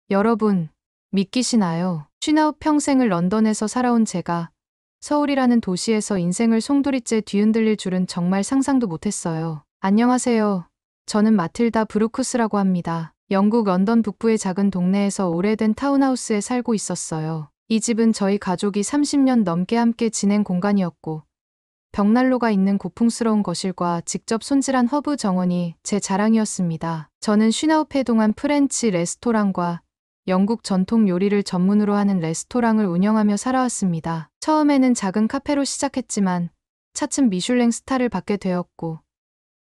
여러분, 믿기시나요? 59 평생을 런던에서 살아온 제가 서울이라는 도시에서 인생을 송두리째 뒤흔들릴 줄은 정말 상상도 못했어요. 안녕하세요. 저는 마틸다 브루크스라고 합니다. 영국 런던 북부의 작은 동네에서 오래된 타운하우스에 살고 있었어요. 이 집은 저희 가족이 30년 넘게 함께 지낸 공간이었고, 벽난로가 있는 고풍스러운 거실과 직접 손질한 허브 정원이 제 자랑이었습니다. 저는 59회 동안 프렌치 레스토랑과 영국 전통 요리를 전문으로 하는 레스토랑을 운영하며 살아왔습니다. 처음에는 작은 카페로 시작했지만 차츰 미슐랭 스타를 받게 되었고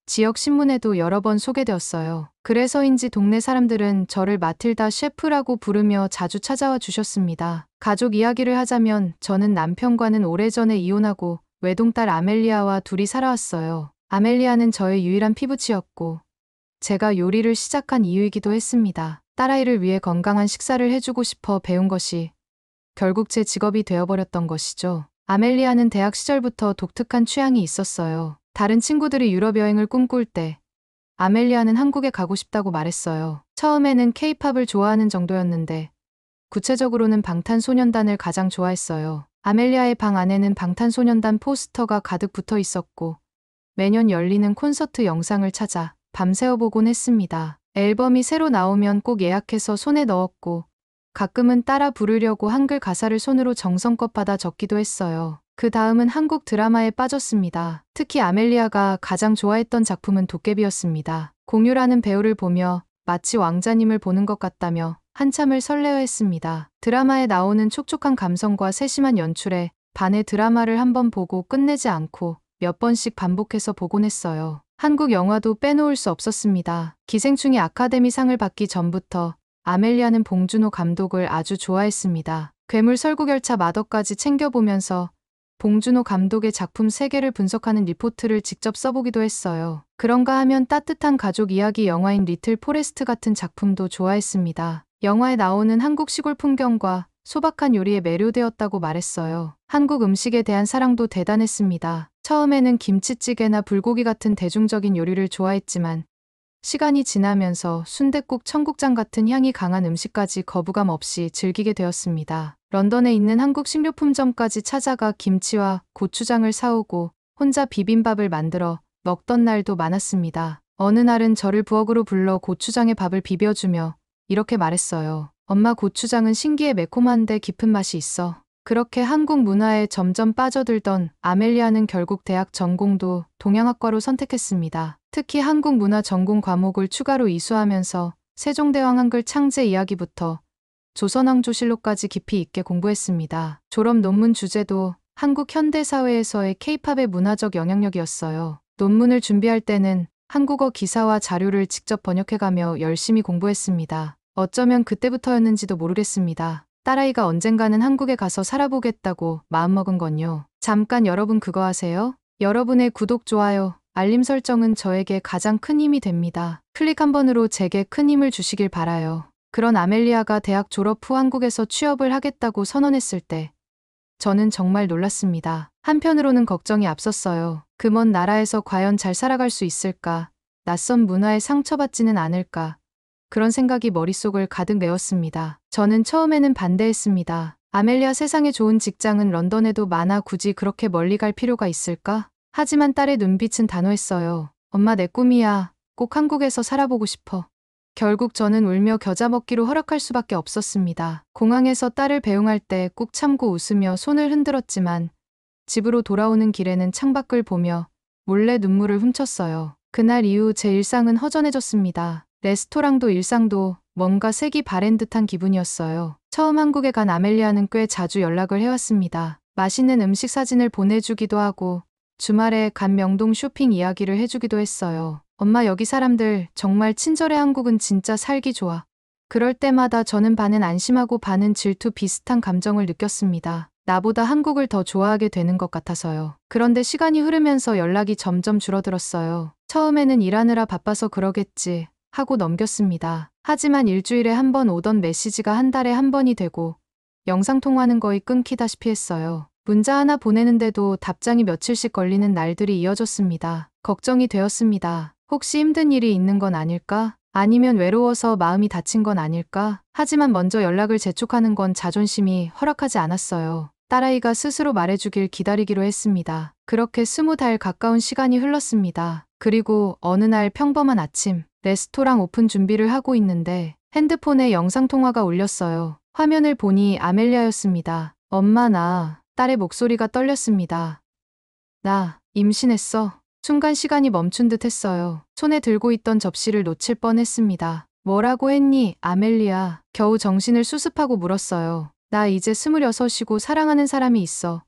지역 신문에도 여러 번 소개되었어요. 그래서인지 동네 사람들은 저를 마틸다 셰프라고 부르며 자주 찾아와 주셨습니다. 가족 이야기를 하자면 저는 남편과는 오래전에 이혼하고 외동딸 아멜리아와 둘이 살아왔어요. 아멜리아는 저의 유일한 피부치였고 제가 요리를 시작한 이유이기도 했습니다. 딸아이를 위해 건강한 식사를 해주고 싶어 배운 것이 결국 제 직업이 되어버렸던 것이죠. 아멜리아는 대학 시절부터 독특한 취향이 있었어요. 다른 친구들이 유럽 여행을 꿈꿀 때 아멜리아는 한국에 가고 싶다고 말했어요. 처음에는 케이팝을 좋아하는 정도였는데 구체적으로는 방탄소년단을 가장 좋아했어요. 아멜리아의 방 안에는 방탄소년단 포스터가 가득 붙어 있었고 매년 열리는 콘서트 영상을 찾아 밤새워 보곤 했습니다. 앨범이 새로 나오면 꼭 예약해서 손에 넣었고 가끔은 따라 부르려고 한글 가사를 손으로 정성껏 받아 적기도 했어요. 그 다음은 한국 드라마에 빠졌습니다. 특히 아멜리아가 가장 좋아했던 작품은 도깨비였습니다. 공유라는 배우를 보며 마치 왕자님을 보는 것 같다며 한참을 설레어했습니다. 드라마에 나오는 촉촉한 감성과 세심한 연출에 반해 드라마를 한번 보고 끝내지 않고 몇 번씩 반복해서 보곤 했어요. 한국 영화도 빼놓을 수 없었습니다. 기생충이 아카데미 상을 받기 전부터 아멜리아는 봉준호 감독을 아주 좋아했습니다. 괴물 설국열차 마더까지 챙겨보면서 봉준호 감독의 작품 세계를 분석하는 리포트를 직접 써보기도 했어요. 그런가 하면 따뜻한 가족 이야기 영화인 리틀 포레스트 같은 작품도 좋아했습니다. 영화에 나오는 한국 시골 풍경과 소박한 요리에 매료되었다고 말했어요. 한국 음식에 대한 사랑도 대단했습니다. 처음에는 김치찌개나 불고기 같은 대중적인 요리를 좋아했지만 시간이 지나면서 순댓국, 청국장 같은 향이 강한 음식까지 거부감 없이 즐기게 되었습니다. 런던에 있는 한국 식료품점까지 찾아가 김치와 고추장을 사오고 혼자 비빔밥을 만들어 먹던 날도 많았습니다. 어느 날은 저를 부엌으로 불러 고추장에 밥을 비벼주며 이렇게 말했어요. 엄마, 고추장은 신기해 매콤한데 깊은 맛이 있어. 그렇게 한국 문화에 점점 빠져들던 아멜리아는 결국 대학 전공도 동양학과로 선택했습니다. 특히 한국 문화 전공 과목을 추가로 이수하면서 세종대왕 한글 창제 이야기부터 조선왕조실록까지 깊이 있게 공부했습니다. 졸업 논문 주제도 한국 현대사회에서의 케이팝의 문화적 영향력이었어요. 논문을 준비할 때는 한국어 기사와 자료를 직접 번역해가며 열심히 공부했습니다. 어쩌면 그때부터였는지도 모르겠습니다. 딸아이가 언젠가는 한국에 가서 살아보겠다고 마음먹은 건요. 잠깐 여러분 그거 아세요? 여러분의 구독, 좋아요, 알림 설정은 저에게 가장 큰 힘이 됩니다. 클릭 한 번으로 제게 큰 힘을 주시길 바라요. 그런 아멜리아가 대학 졸업 후 한국에서 취업을 하겠다고 선언했을 때 저는 정말 놀랐습니다. 한편으로는 걱정이 앞섰어요. 그 먼 나라에서 과연 잘 살아갈 수 있을까? 낯선 문화에 상처받지는 않을까? 그런 생각이 머릿속을 가득 메웠습니다. 저는 처음에는 반대했습니다. 아멜리아, 세상에 좋은 직장은 런던에도 많아 굳이 그렇게 멀리 갈 필요가 있을까? 하지만 딸의 눈빛은 단호했어요. 엄마, 내 꿈이야. 꼭 한국에서 살아보고 싶어. 결국 저는 울며 겨자 먹기로 허락할 수밖에 없었습니다. 공항에서 딸을 배웅할 때 꾹 참고 웃으며 손을 흔들었지만 집으로 돌아오는 길에는 창밖을 보며 몰래 눈물을 훔쳤어요. 그날 이후 제 일상은 허전해졌습니다. 레스토랑도 일상도 뭔가 색이 바랜 듯한 기분이었어요. 처음 한국에 간 아멜리아는 꽤 자주 연락을 해왔습니다. 맛있는 음식 사진을 보내주기도 하고 주말에 간 명동 쇼핑 이야기를 해주기도 했어요. 엄마, 여기 사람들 정말 친절해. 한국은 진짜 살기 좋아. 그럴 때마다 저는 반은 안심하고 반은 질투 비슷한 감정을 느꼈습니다. 나보다 한국을 더 좋아하게 되는 것 같아서요. 그런데 시간이 흐르면서 연락이 점점 줄어들었어요. 처음에는 일하느라 바빠서 그러겠지 하고 넘겼습니다. 하지만 일주일에 한 번 오던 메시지가 한 달에 한 번이 되고 영상통화는 거의 끊기다시피 했어요. 문자 하나 보내는데도 답장이 며칠씩 걸리는 날들이 이어졌습니다. 걱정이 되었습니다. 혹시 힘든 일이 있는 건 아닐까? 아니면 외로워서 마음이 다친 건 아닐까? 하지만 먼저 연락을 재촉하는 건 자존심이 허락하지 않았어요. 딸아이가 스스로 말해주길 기다리기로 했습니다. 그렇게 20달 가까운 시간이 흘렀습니다. 그리고 어느 날 평범한 아침, 레스토랑 오픈 준비를 하고 있는데 핸드폰에 영상통화가 울렸어요. 화면을 보니 아멜리아였습니다. 엄마 딸의 목소리가 떨렸습니다. 나 임신했어. 순간 시간이 멈춘 듯 했어요. 손에 들고 있던 접시를 놓칠 뻔했습니다. 뭐라고 했니, 아멜리아? 겨우 정신을 수습하고 물었어요. 나 이제 26이고 사랑하는 사람이 있어.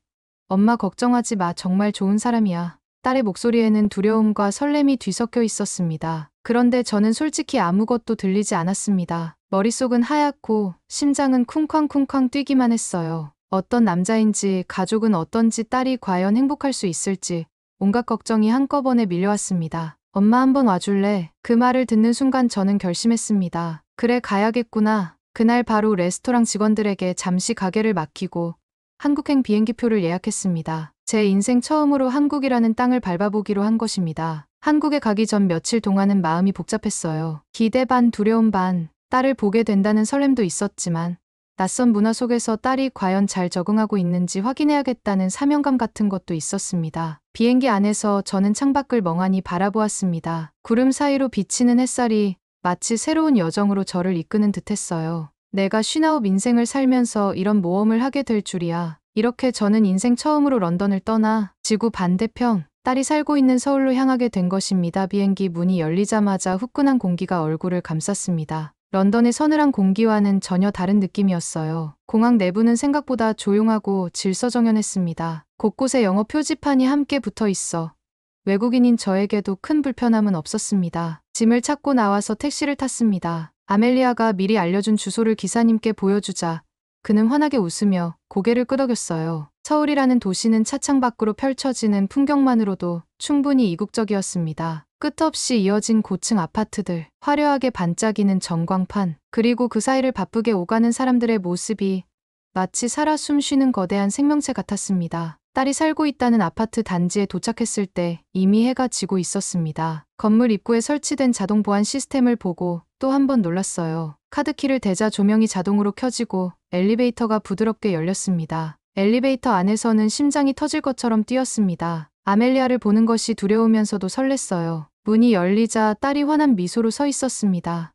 엄마 걱정하지 마. 정말 좋은 사람이야. 딸의 목소리에는 두려움과 설렘이 뒤섞여 있었습니다. 그런데 저는 솔직히 아무것도 들리지 않았습니다. 머릿속은 하얗고 심장은 쿵쾅쿵쾅 뛰기만 했어요. 어떤 남자인지, 가족은 어떤지, 딸이 과연 행복할 수 있을지 온갖 걱정이 한꺼번에 밀려왔습니다. 엄마 한번 와줄래? 그 말을 듣는 순간 저는 결심했습니다. 그래, 가야겠구나. 그날 바로 레스토랑 직원들에게 잠시 가게를 맡기고 한국행 비행기표를 예약했습니다. 제 인생 처음으로 한국이라는 땅을 밟아보기로 한 것입니다. 한국에 가기 전 며칠 동안은 마음이 복잡했어요. 기대 반, 두려움 반, 딸을 보게 된다는 설렘도 있었지만 낯선 문화 속에서 딸이 과연 잘 적응하고 있는지 확인해야겠다는 사명감 같은 것도 있었습니다. 비행기 안에서 저는 창밖을 멍하니 바라보았습니다. 구름 사이로 비치는 햇살이 마치 새로운 여정으로 저를 이끄는 듯했어요. 내가 59 인생을 살면서 이런 모험을 하게 될 줄이야. 이렇게 저는 인생 처음으로 런던을 떠나 지구 반대편, 딸이 살고 있는 서울로 향하게 된 것입니다. 비행기 문이 열리자마자 후끈한 공기가 얼굴을 감쌌습니다. 런던의 서늘한 공기와는 전혀 다른 느낌이었어요. 공항 내부는 생각보다 조용하고 질서정연했습니다. 곳곳에 영어 표지판이 함께 붙어 있어 외국인인 저에게도 큰 불편함은 없었습니다. 짐을 찾고 나와서 택시를 탔습니다. 아멜리아가 미리 알려준 주소를 기사님께 보여주자 그는 환하게 웃으며 고개를 끄덕였어요. 서울이라는 도시는 차창 밖으로 펼쳐지는 풍경만으로도 충분히 이국적이었습니다. 끝없이 이어진 고층 아파트들, 화려하게 반짝이는 전광판, 그리고 그 사이를 바쁘게 오가는 사람들의 모습이 마치 살아 숨쉬는 거대한 생명체 같았습니다. 딸이 살고 있다는 아파트 단지에 도착했을 때 이미 해가 지고 있었습니다. 건물 입구에 설치된 자동 보안 시스템을 보고 또 한 번 놀랐어요. 카드키를 대자 조명이 자동으로 켜지고 엘리베이터가 부드럽게 열렸습니다. 엘리베이터 안에서는 심장이 터질 것처럼 뛰었습니다. 아멜리아를 보는 것이 두려우면서도 설렜어요. 문이 열리자 딸이 환한 미소로 서 있었습니다.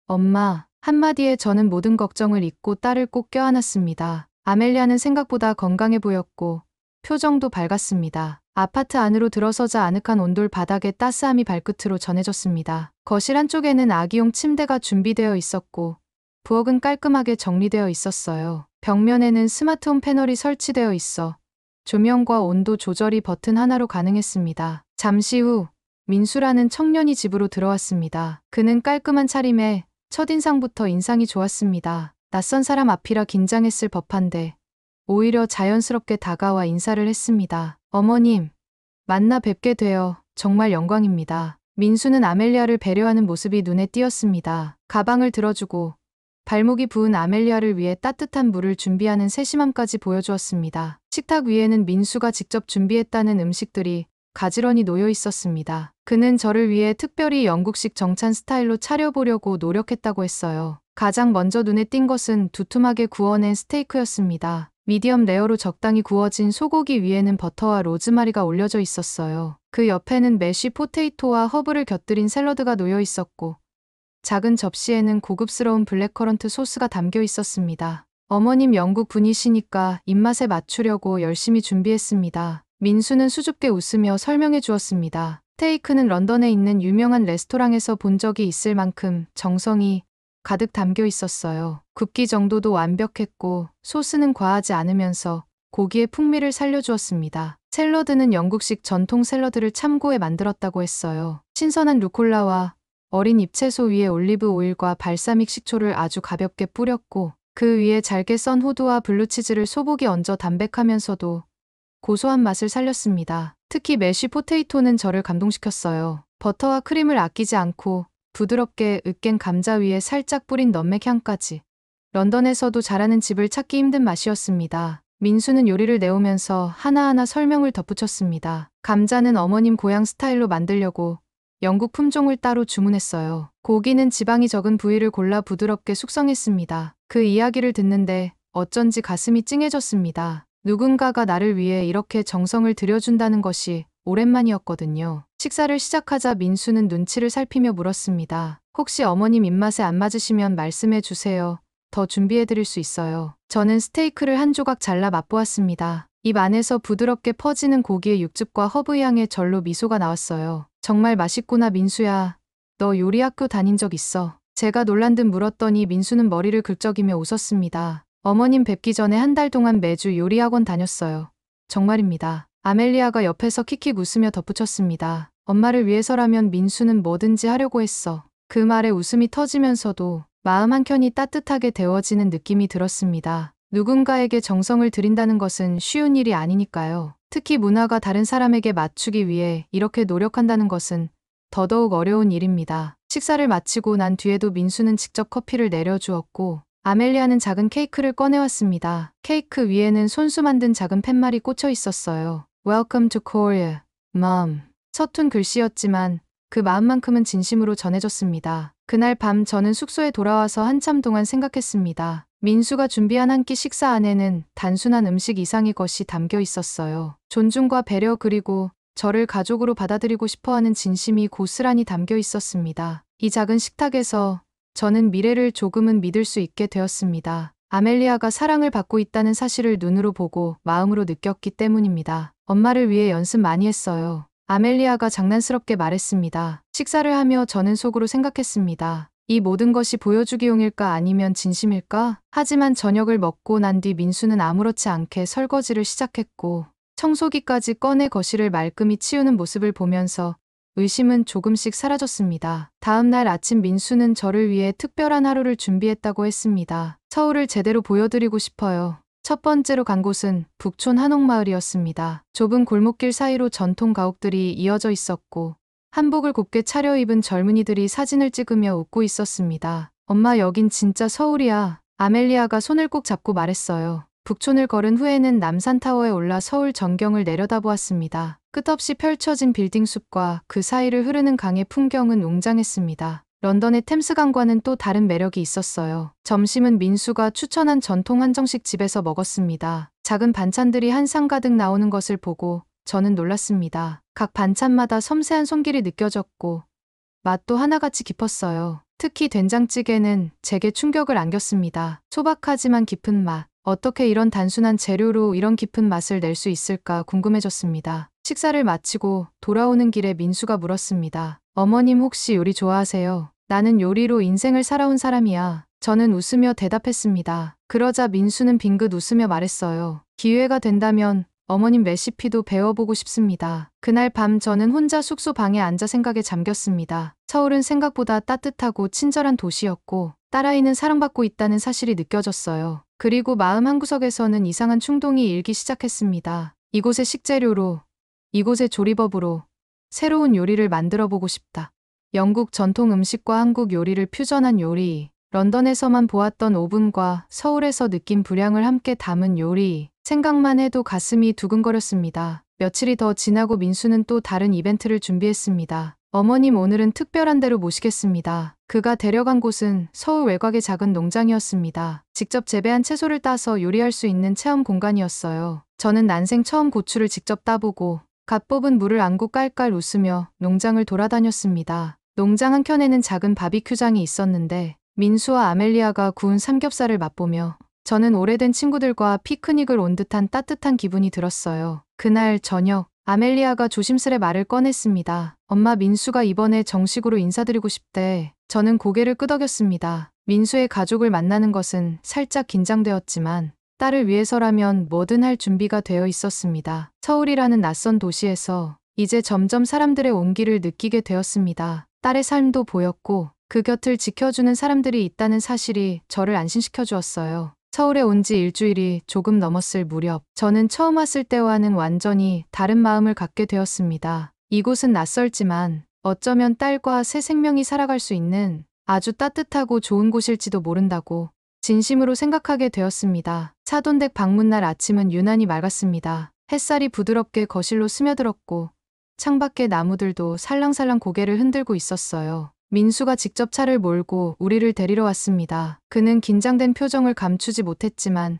엄마, 한마디에 저는 모든 걱정을 잊고 딸을 꼭 껴안았습니다. 아멜리아는 생각보다 건강해 보였고 표정도 밝았습니다. 아파트 안으로 들어서자 아늑한 온돌 바닥에 따스함이 발끝으로 전해졌습니다. 거실 한쪽에는 아기용 침대가 준비되어 있었고 부엌은 깔끔하게 정리되어 있었어요. 벽면에는 스마트홈 패널이 설치되어 있어 조명과 온도 조절이 버튼 하나로 가능했습니다. 잠시 후 민수라는 청년이 집으로 들어왔습니다. 그는 깔끔한 차림에 첫인상부터 인상이 좋았습니다. 낯선 사람 앞이라 긴장했을 법한데 오히려 자연스럽게 다가와 인사를 했습니다. 어머님, 만나 뵙게 되어 정말 영광입니다. 민수는 아멜리아를 배려하는 모습이 눈에 띄었습니다. 가방을 들어주고 발목이 부은 아멜리아를 위해 따뜻한 물을 준비하는 세심함까지 보여주었습니다. 식탁 위에는 민수가 직접 준비했다는 음식들이 가지런히 놓여 있었습니다. 그는 저를 위해 특별히 영국식 정찬 스타일로 차려보려고 노력했다고 했어요. 가장 먼저 눈에 띈 것은 두툼하게 구워낸 스테이크였습니다. 미디엄 레어로 적당히 구워진 소고기 위에는 버터와 로즈마리가 올려져 있었어요. 그 옆에는 메쉬 포테이토와 허브를 곁들인 샐러드가 놓여 있었고 작은 접시에는 고급스러운 블랙커런트 소스가 담겨 있었습니다. 어머님 영국 분이시니까 입맛에 맞추려고 열심히 준비했습니다. 민수는 수줍게 웃으며 설명해 주었습니다. 스테이크는 런던에 있는 유명한 레스토랑에서 본 적이 있을 만큼 정성이 가득 담겨 있었어요. 굽기 정도도 완벽했고 소스는 과하지 않으면서 고기의 풍미를 살려주었습니다. 샐러드는 영국식 전통 샐러드를 참고해 만들었다고 했어요. 신선한 루콜라와 어린 잎채소 위에 올리브 오일과 발사믹 식초를 아주 가볍게 뿌렸고 그 위에 잘게 썬 호두와 블루치즈를 소복이 얹어 담백하면서도 고소한 맛을 살렸습니다. 특히 메쉬 포테이토는 저를 감동시켰어요. 버터와 크림을 아끼지 않고 부드럽게 으깬 감자 위에 살짝 뿌린 너맥 향까지. 런던에서도 잘하는 집을 찾기 힘든 맛이었습니다. 민수는 요리를 내오면서 하나하나 설명을 덧붙였습니다. 감자는 어머님 고향 스타일로 만들려고 영국 품종을 따로 주문했어요. 고기는 지방이 적은 부위를 골라 부드럽게 숙성했습니다. 그 이야기를 듣는데 어쩐지 가슴이 찡해졌습니다. 누군가가 나를 위해 이렇게 정성을 들여준다는 것이 오랜만이었거든요. 식사를 시작하자 민수는 눈치를 살피며 물었습니다. 혹시 어머님 입맛에 안 맞으시면 말씀해 주세요. 더 준비해 드릴 수 있어요. 저는 스테이크를 한 조각 잘라 맛보았습니다. 입 안에서 부드럽게 퍼지는 고기의 육즙과 허브향에 절로 미소가 나왔어요. 정말 맛있구나 민수야. 너 요리 학교 다닌 적 있어? 제가 놀란 듯 물었더니 민수는 머리를 긁적이며 웃었습니다. 어머님 뵙기 전에 한 달 동안 매주 요리 학원 다녔어요. 정말입니다. 아멜리아가 옆에서 킥킥 웃으며 덧붙였습니다. 엄마를 위해서라면 민수는 뭐든지 하려고 했어. 그 말에 웃음이 터지면서도 마음 한켠이 따뜻하게 데워지는 느낌이 들었습니다. 누군가에게 정성을 들인다는 것은 쉬운 일이 아니니까요. 특히 문화가 다른 사람에게 맞추기 위해 이렇게 노력한다는 것은 더더욱 어려운 일입니다. 식사를 마치고 난 뒤에도 민수는 직접 커피를 내려주었고 아멜리아는 작은 케이크를 꺼내왔습니다. 케이크 위에는 손수 만든 작은 팻말이 꽂혀 있었어요. Welcome to Korea, Mom. 서툰 글씨였지만 그 마음만큼은 진심으로 전해졌습니다. 그날 밤 저는 숙소에 돌아와서 한참 동안 생각했습니다. 민수가 준비한 한 끼 식사 안에는 단순한 음식 이상의 것이 담겨 있었어요. 존중과 배려 그리고 저를 가족으로 받아들이고 싶어하는 진심이 고스란히 담겨 있었습니다. 이 작은 식탁에서 저는 미래를 조금은 믿을 수 있게 되었습니다. 아멜리아가 사랑을 받고 있다는 사실을 눈으로 보고 마음으로 느꼈기 때문입니다. 엄마를 위해 연습 많이 했어요. 아멜리아가 장난스럽게 말했습니다. 식사를 하며 저는 속으로 생각했습니다. 이 모든 것이 보여주기용일까 아니면 진심일까? 하지만 저녁을 먹고 난 뒤 민수는 아무렇지 않게 설거지를 시작했고 청소기까지 꺼내 거실을 말끔히 치우는 모습을 보면서 의심은 조금씩 사라졌습니다. 다음 날 아침 민수는 저를 위해 특별한 하루를 준비했다고 했습니다. 서울을 제대로 보여드리고 싶어요. 첫 번째로 간 곳은 북촌 한옥마을이었습니다. 좁은 골목길 사이로 전통 가옥들이 이어져 있었고 한복을 곱게 차려입은 젊은이들이 사진을 찍으며 웃고 있었습니다. 엄마 여긴 진짜 서울이야. 아멜리아가 손을 꼭 잡고 말했어요. 북촌을 걸은 후에는 남산타워에 올라 서울 전경을 내려다보았습니다. 끝없이 펼쳐진 빌딩 숲과 그 사이를 흐르는 강의 풍경은 웅장했습니다. 런던의 템스강과는 또 다른 매력이 있었어요. 점심은 민수가 추천한 전통 한정식 집에서 먹었습니다. 작은 반찬들이 한 상 가득 나오는 것을 보고 저는 놀랐습니다. 각 반찬마다 섬세한 손길이 느껴졌고 맛도 하나같이 깊었어요. 특히 된장찌개는 제게 충격을 안겼습니다. 소박하지만 깊은 맛. 어떻게 이런 단순한 재료로 이런 깊은 맛을 낼 수 있을까 궁금해졌습니다. 식사를 마치고 돌아오는 길에 민수가 물었습니다. 어머님 혹시 요리 좋아하세요? 나는 요리로 인생을 살아온 사람이야. 저는 웃으며 대답했습니다. 그러자 민수는 빙긋 웃으며 말했어요. 기회가 된다면 어머님 레시피도 배워보고 싶습니다. 그날 밤 저는 혼자 숙소 방에 앉아 생각에 잠겼습니다. 서울은 생각보다 따뜻하고 친절한 도시였고 딸아이는 사랑받고 있다는 사실이 느껴졌어요. 그리고 마음 한구석에서는 이상한 충동이 일기 시작했습니다. 이곳의 식재료로, 이곳의 조리법으로 새로운 요리를 만들어보고 싶다. 영국 전통 음식과 한국 요리를 퓨전한 요리, 런던에서만 보았던 오븐과 서울에서 느낀 불향을 함께 담은 요리, 생각만 해도 가슴이 두근거렸습니다. 며칠이 더 지나고 민수는 또 다른 이벤트를 준비했습니다. 어머님 오늘은 특별한 데로 모시겠습니다. 그가 데려간 곳은 서울 외곽의 작은 농장이었습니다. 직접 재배한 채소를 따서 요리할 수 있는 체험 공간이었어요. 저는 난생 처음 고추를 직접 따보고 갓 뽑은 물을 안고 깔깔 웃으며 농장을 돌아다녔습니다. 농장 한켠에는 작은 바비큐장이 있었는데 민수와 아멜리아가 구운 삼겹살을 맛보며 저는 오래된 친구들과 피크닉을 온 듯한 따뜻한 기분이 들었어요. 그날 저녁 아멜리아가 조심스레 말을 꺼냈습니다. 엄마 민수가 이번에 정식으로 인사드리고 싶대. 저는 고개를 끄덕였습니다. 민수의 가족을 만나는 것은 살짝 긴장되었지만 딸을 위해서라면 뭐든 할 준비가 되어 있었습니다. 서울이라는 낯선 도시에서 이제 점점 사람들의 온기를 느끼게 되었습니다. 딸의 삶도 보였고 그 곁을 지켜주는 사람들이 있다는 사실이 저를 안심시켜 주었어요. 서울에 온 지 일주일이 조금 넘었을 무렵 저는 처음 왔을 때와는 완전히 다른 마음을 갖게 되었습니다. 이곳은 낯설지만 어쩌면 딸과 새 생명이 살아갈 수 있는 아주 따뜻하고 좋은 곳일지도 모른다고 진심으로 생각하게 되었습니다. 차돈댁 방문날 아침은 유난히 맑았습니다. 햇살이 부드럽게 거실로 스며들었고 창밖의 나무들도 살랑살랑 고개를 흔들고 있었어요. 민수가 직접 차를 몰고 우리를 데리러 왔습니다. 그는 긴장된 표정을 감추지 못했지만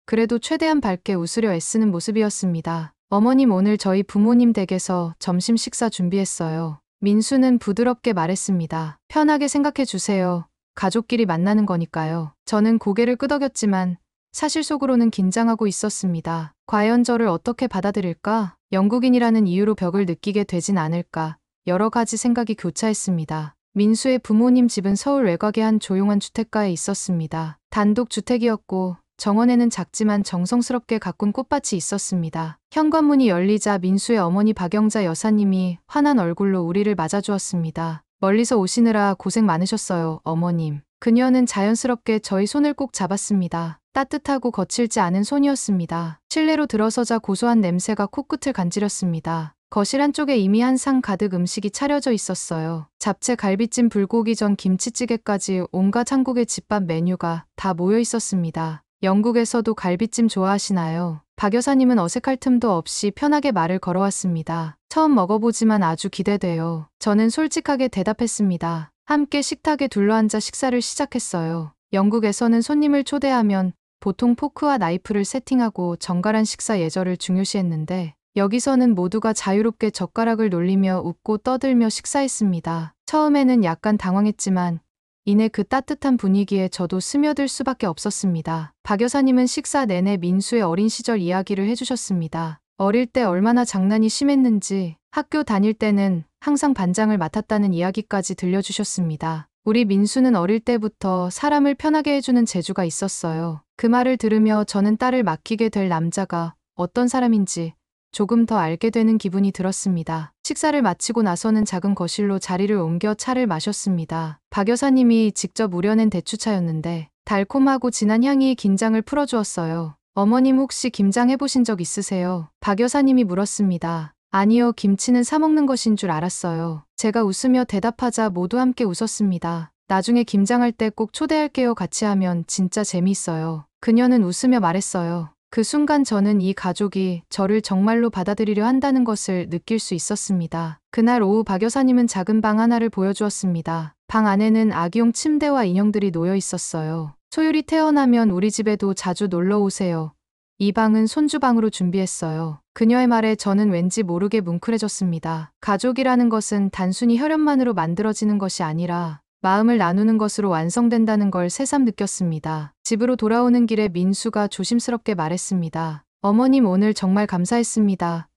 그래도 최대한 밝게 웃으려 애쓰는 모습이었습니다. 어머님, 오늘 저희 부모님 댁에서 점심 식사 준비했어요. 민수는 부드럽게 말했습니다. 편하게 생각해 주세요. 가족끼리 만나는 거니까요. 저는 고개를 끄덕였지만 사실 속으로는 긴장하고 있었습니다. 과연 저를 어떻게 받아들일까? 영국인이라는 이유로 벽을 느끼게 되진 않을까? 여러 가지 생각이 교차했습니다. 민수의 부모님 집은 서울 외곽의 한 조용한 주택가에 있었습니다. 단독 주택이었고 정원에는 작지만 정성스럽게 가꾼 꽃밭이 있었습니다. 현관문이 열리자 민수의 어머니 박영자 여사님이 환한 얼굴로 우리를 맞아주었습니다. 멀리서 오시느라 고생 많으셨어요, 어머님. 그녀는 자연스럽게 저희 손을 꼭 잡았습니다. 따뜻하고 거칠지 않은 손이었습니다. 실내로 들어서자 고소한 냄새가 코끝을 간지렸습니다. 거실 한쪽에 이미 한 상 가득 음식이 차려져 있었어요. 잡채, 갈비찜, 불고기전, 김치찌개까지 온갖 한국의 집밥 메뉴가 다 모여 있었습니다. 영국에서도 갈비찜 좋아하시나요? 박 여사님은 어색할 틈도 없이 편하게 말을 걸어왔습니다. 처음 먹어보지만 아주 기대돼요. 저는 솔직하게 대답했습니다. 함께 식탁에 둘러앉아 식사를 시작했어요. 영국에서는 손님을 초대하면 보통 포크와 나이프를 세팅하고 정갈한 식사 예절을 중요시했는데 여기서는 모두가 자유롭게 젓가락을 놀리며 웃고 떠들며 식사했습니다. 처음에는 약간 당황했지만 이내 그 따뜻한 분위기에 저도 스며들 수밖에 없었습니다. 박 여사님은 식사 내내 민수의 어린 시절 이야기를 해주셨습니다. 어릴 때 얼마나 장난이 심했는지, 학교 다닐 때는 항상 반장을 맡았다는 이야기까지 들려주셨습니다. 우리 민수는 어릴 때부터 사람을 편하게 해주는 재주가 있었어요. 그 말을 들으며 저는 딸을 맡기게 될 남자가 어떤 사람인지 조금 더 알게 되는 기분이 들었습니다. 식사를 마치고 나서는 작은 거실로 자리를 옮겨 차를 마셨습니다. 박 여사님이 직접 우려낸 대추차였는데 달콤하고 진한 향이 긴장을 풀어주었어요. 어머님, 혹시 김장 해보신 적 있으세요? 박 여사님이 물었습니다. 아니요, 김치는 사 먹는 것인 줄 알았어요. 제가 웃으며 대답하자 모두 함께 웃었습니다. 나중에 김장할 때 꼭 초대할게요. 같이 하면 진짜 재미있어요. 그녀는 웃으며 말했어요. 그 순간 저는 이 가족이 저를 정말로 받아들이려 한다는 것을 느낄 수 있었습니다. 그날 오후 박 여사님은 작은 방 하나를 보여주었습니다. 방 안에는 아기용 침대와 인형들이 놓여 있었어요. 소율이 태어나면 우리 집에도 자주 놀러 오세요. 이 방은 손주방으로 준비했어요. 그녀의 말에 저는 왠지 모르게 뭉클해졌습니다. 가족이라는 것은 단순히 혈연만으로 만들어지는 것이 아니라 마음을 나누는 것으로 완성된다는 걸 새삼 느꼈습니다. 집으로 돌아오는 길에 민수가 조심스럽게 말했습니다. 어머님, 오늘 정말 감사했습니다.